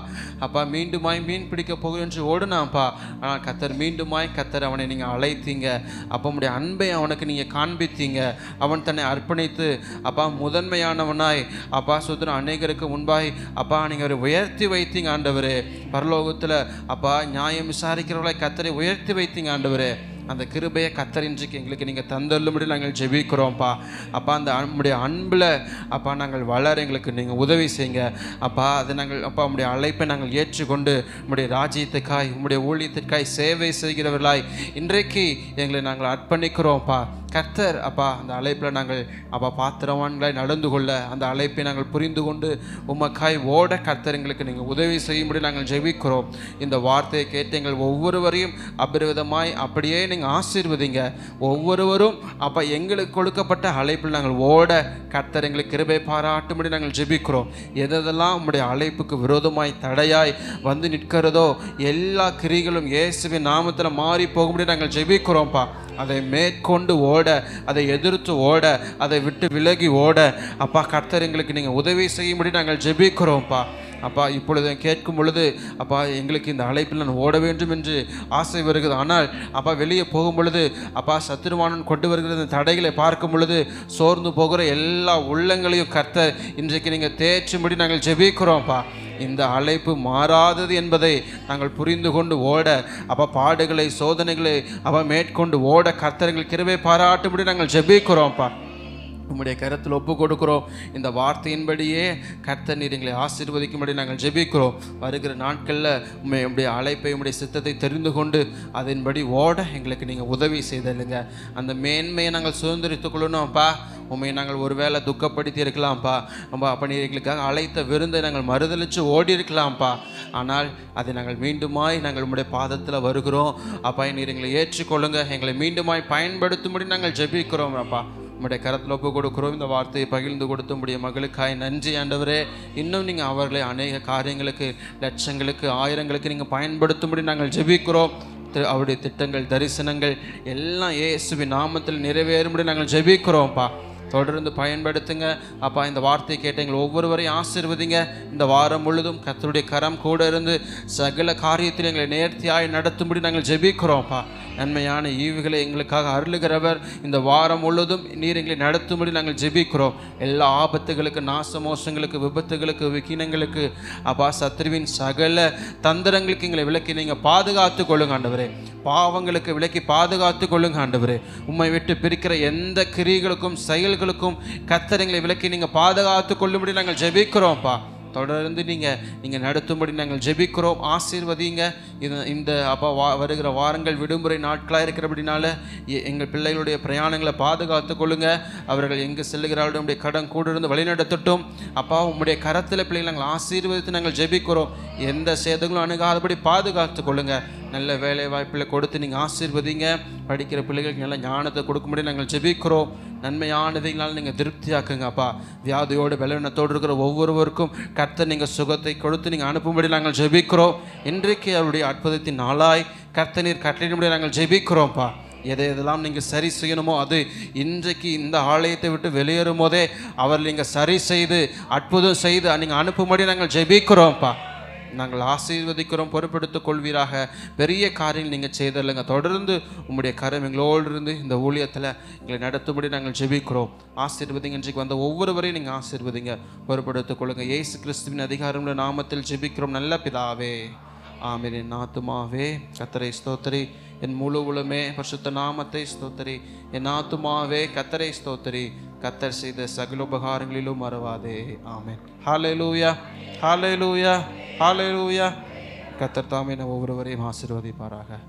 அப்பா மீண்டுமாய் மீன் பிடிக்க போகிறோம் என்று ஓடுனாம்ப்பா. ஆனால் கர்த்தர் மீண்டுமாய் கர்த்தர் அவனை நீங்கள் அழைத்தீங்க. அப்போ உடைய அன்பை அவனுக்கு நீங்கள் காண்பித்தீங்க. அவன் தன்னை அர்ப்பணித்து அப்பா முதன்மையானவனாய் அப்பா சுத்திரம் அநேகருக்கு முன்பாய் அப்பா நீங்கள் அவரை உயர்த்தி வைத்தீங்க ஆண்டவரே. பரலோகத்தில் அப்பா நியாயம் விசாரிக்கிறவர்களை கர்த்தரை உயர்த்தி வைத்தீங்க ஆண்டவரே. அந்த கிருபையை கர்த்தர் இன்றைக்கு எங்களுக்கு நீங்கள் தந்தள்ளும்படி நாங்கள் ஜெபிக்கிறோம்ப்பா. அப்பா அந்த நம்முடைய அன்பில் அப்பா நாங்கள் வளர எங்களுக்கு நீங்கள் உதவி செய்யுங்க அப்பா. அதை நாங்கள் அப்பா உங்களுடைய அழைப்பை நாங்கள் ஏற்றுக்கொண்டு உங்களுடைய ராஜ்யத்துக்காய் உங்களுடைய ஊழியத்திற்காய் சேவை செய்கிறவர்களாய் இன்றைக்கு எங்களை நாங்கள் அர்ப்பணிக்கிறோம்ப்பா. கர்த்தர் அப்பா அந்த அழைப்பில் நாங்கள் அப்பா பாத்திரவான்களாய் நடந்து கொள்ள அந்த அழைப்பை நாங்கள் புரிந்து கொண்டு உமக்காய் ஓட கர்த்தர் எங்களுக்கு நீங்கள் உதவி செய்யும்படி நாங்கள் ஜெபிக்கிறோம். இந்த வார்த்தையை கேட்டு எங்கள் ஒவ்வொருவரையும் அபரிவிதமாய் அப்படியே நீங்கள் ஆசீர்வதிங்க. ஒவ்வொருவரும் அப்பா எங்களுக்கு கொடுக்கப்பட்ட அழைப்பில் நாங்கள் ஓட கர்த்தர் எங்களுக்கு கிருபை பாராட்டும்படி நாங்கள் ஜெபிக்கிறோம். எதெல்லாம் உம்முடைய அழைப்புக்கு விரோதமாய் தடையாய் வந்து நிற்கிறதோ எல்லா கிரிகளும் இயேசுவின் நாமத்தில் மாறி போகும்படி நாங்கள் ஜெபிக்கிறோம்ப்பா. அதை மேற்கொண்டு ஓட, அதை எதிர்த்து ஓட, அதை விட்டு விலகி ஓட அப்பா கர்த்தர் எங்களுக்கு நீங்கள் உதவி செய்யும்படி நாங்கள் ஜெபிக்கிறோம்ப்பா. அப்பா இப்பொழுது கேட்கும் பொழுது அப்பா எங்களுக்கு இந்த அழைப்பில் நான் ஓட வேண்டும் என்று ஆசை வருகிறது. ஆனால் அப்பா வெளியே போகும் பொழுது அப்பா சத்துருவானன் கொண்டு வருகிற இந்த தடைகளை பார்க்கும் பொழுது சோர்ந்து போகிற எல்லா உள்ளங்களையும் கர்த்தர் இன்றைக்கு நீங்கள் தேய்ச்சும்படி நாங்கள் ஜெபிக்கிறோம்ப்பா. இந்த அழைப்பு மாறாதது என்பதை நாங்கள் புரிந்து கொண்டு ஓட அப்பா பாடுகளை சோதனைகளை அப்பா மேற்கொண்டு ஓட கர்த்தர்கள் கிருபை பாராட்டும்படி நாங்கள் ஜெபிக்கிறோம்ப்பா. உம்முடைய கரத்தில் ஒப்பு கொடுக்கிறோம். இந்த வார்த்தையின்படியே கர்த்தர் நீர் எங்களை ஆசீர்வதிக்கும்படி நாங்கள் ஜெபிக்கிறோம். வருகிற நாட்களில் உம்முடைய அழைப்பை உம்முடைய சித்தத்தை தெரிந்து கொண்டு அதன்படி ஓட எங்களுக்கு நீங்கள் உதவி செய்தல்லுங்க. அந்த மேன்மையை நாங்கள் சுதந்திரித்துக் கொள்ளணும்ப்பா. உண்மையை நாங்கள் ஒருவேளை துக்கப்படுத்தி இருக்கலாம்ப்பா. அப்போ நீர் எங்களுக்காக அழைத்த விருந்தை நாங்கள் மறுதளித்து ஓடி இருக்கலாம்ப்பா. ஆனால் அதை நாங்கள் மீண்டுமாய் நாங்கள் உம்முடைய பாதத்தில் வருகிறோம். அப்பா நீர் எங்களை ஏற்றுக்கொள்ளுங்க. எங்களை மீண்டுமாய் பயன்படுத்தும்படி நாங்கள் ஜெபிக்கிறோம். அப்பா உம்முடைய கரத்தில் ஒப்பு கொடுக்கிறோம். இந்த வார்த்தையை பகிர்ந்து கொடுத்து உம்முடைய மகளுக்காய் நன்றி ஆண்டவரே. இன்னும் நீங்கள் அவர்களை அநேக காரியங்களுக்கு லட்சங்களுக்கு ஆயிரங்களுக்கு நீங்கள் பயன்படுத்தும்படி நாங்கள் ஜெபிக்கிறோம். அவருடைய திட்டங்கள் தரிசனங்கள் எல்லாம் இயேசுவின் நாமத்தில் நிறைவேறும்படி நாங்கள் ஜெபிக்கிறோம்ப்பா. தொடர்ந்து பயன்படுத்துங்க அப்பா. இந்த வார்த்தையை கேட்ட எங்களை ஒவ்வொருவரையும் ஆசீர்வதிங்க. இந்த வாரம் முழுதும் கர்த்தருடைய கரம் கூட இருந்து சகல காரியத்தில் எங்களை நேர்த்தியாய் நடத்தும்படி நாங்கள் ஜெபிக்கிறோம்ப்பா. நன்மையான ஈவுகளை எங்களுக்காக அருளுகிறவர். இந்த வாரம் முழுதும் நீர் எங்களை நடத்தும்படி நாங்கள் ஜெபிக்கிறோம். எல்லா ஆபத்துகளுக்கு நாச மோசங்களுக்கு விபத்துகளுக்கு விக்கினங்களுக்கு அப்பா சத்ருவின் சகல தந்திரங்களுக்கு எங்களை விலக்கி நீங்கள் பாதுகாத்து கொள்ளுங்க ஆண்டவரே. பாவங்களுக்கு விலக்கி பாதுகாத்து கொள்ளுங்க ஆண்டவரே. உம்மை விட்டு பிரிக்கிற எந்த கிரியைகளுக்கும் செயல்களுக்கும் கர்த்தர் எங்களை விலக்கி நீங்கள் பாதுகாத்து கொள்ளும்படி நாங்கள் ஜெபிக்கிறோம்ப்பா. தொடர்ந்து நீங்கள் நடத்தும்படி நாங்கள் ஜெபிக்கிறோம். ஆசீர்வதிங்க. இந்த அப்பா வருகிற வாரங்கள் விடுமுறை நாட்களாக இருக்கிறபடினால எங்கள் பிள்ளைகளுடைய பிரயாணங்களை பாதுகாத்து கொள்ளுங்க. அவர்கள் எங்கே செல்லுகிறார்கள் உடைய கடன் கூட இருந்து வழிநடத்தட்டும். அப்பா உம்முடைய கரத்தில் பிள்ளைகளை நாங்கள் ஆசீர்வதித்து நாங்கள் ஜெபிக்கிறோம். எந்த சேதங்களும் அணுகாதபடி பாதுகாத்து கொள்ளுங்க. நல்ல வேலை வாய்ப்புகளை கொடுத்து நீங்கள் ஆசீர்வதிங்க. படிக்கிற பிள்ளைகளுக்கு நல்ல ஞானத்தை கொடுக்கும்படி நாங்கள் ஜெபிக்கிறோம். நன்மையானதைகளால் நீங்கள் திருப்தியாக்குங்க அப்பா. வியாதியோடு பலவீனத்தோடு இருக்கிற ஒவ்வொருவருக்கும் கர்த்தர் நீங்கள் சுகத்தை கொடுத்து நீங்கள் அனுப்பும்படி நாங்கள் ஜெபிக்கிறோம். இன்றைக்கு அவருடைய அற்புதத்தின் நாளாய் கர்த்தர் நீர் கட்டளையிடும்படி நாங்கள் ஜெபிக்கிறோம்ப்பா. எதெல்லாம் நீங்கள் சரி செய்யணுமோ அது இன்றைக்கு இந்த ஆலயத்தை விட்டு வெளியேறும் போதே அவர் நீங்கள் சரி செய்து அற்புதம் செய்து நீங்கள் அனுப்பும்படி நாங்கள் ஜெபிக்கிறோம்ப்பா. நாங்கள் ஆசீர்வதிக்கிறோம். பொறுப்பெடுத்துக் கொள்வீராக. பெரிய காரியம் நீங்கள் செய்தில்லைங்க. தொடர்ந்து உம்முடைய கரம் எங்களோடு இருந்து இந்த ஊழியத்தில் எங்களை நடத்தும்படி நாங்கள் ஜெபிக்கிறோம். ஆசீர்வதிங்க. இன்றைக்கு வந்த ஒவ்வொருவரையும் நீங்கள் ஆசீர்வதிங்க. பொறுப்பெடுத்துக் கொள்ளுங்க. இயேசு கிறிஸ்துவின் அதிகாரமுள்ள நாமத்தில் ஜெபிக்கிறோம் நல்ல பிதாவே. ஆமென். என் ஆத்துமாவே கர்த்தரை ஸ்தோத்திரி. என் முழு உளமே பரிசுத்த நாமத்தை ஸ்தோத்திரி. என் ஆத்துமாவே கர்த்தரை ஸ்தோத்திரி. கர்த்தர் செய்த சகல உபகாரங்களிலும் மறவாதே. ஆமென். ஹல்லேலூயா, ஹல்லேலூயா, ஹல்லேலூயா. கர்த்தர் தாமே ஒவ்வொருவரையும் ஆசீர்வதிப்பாராக.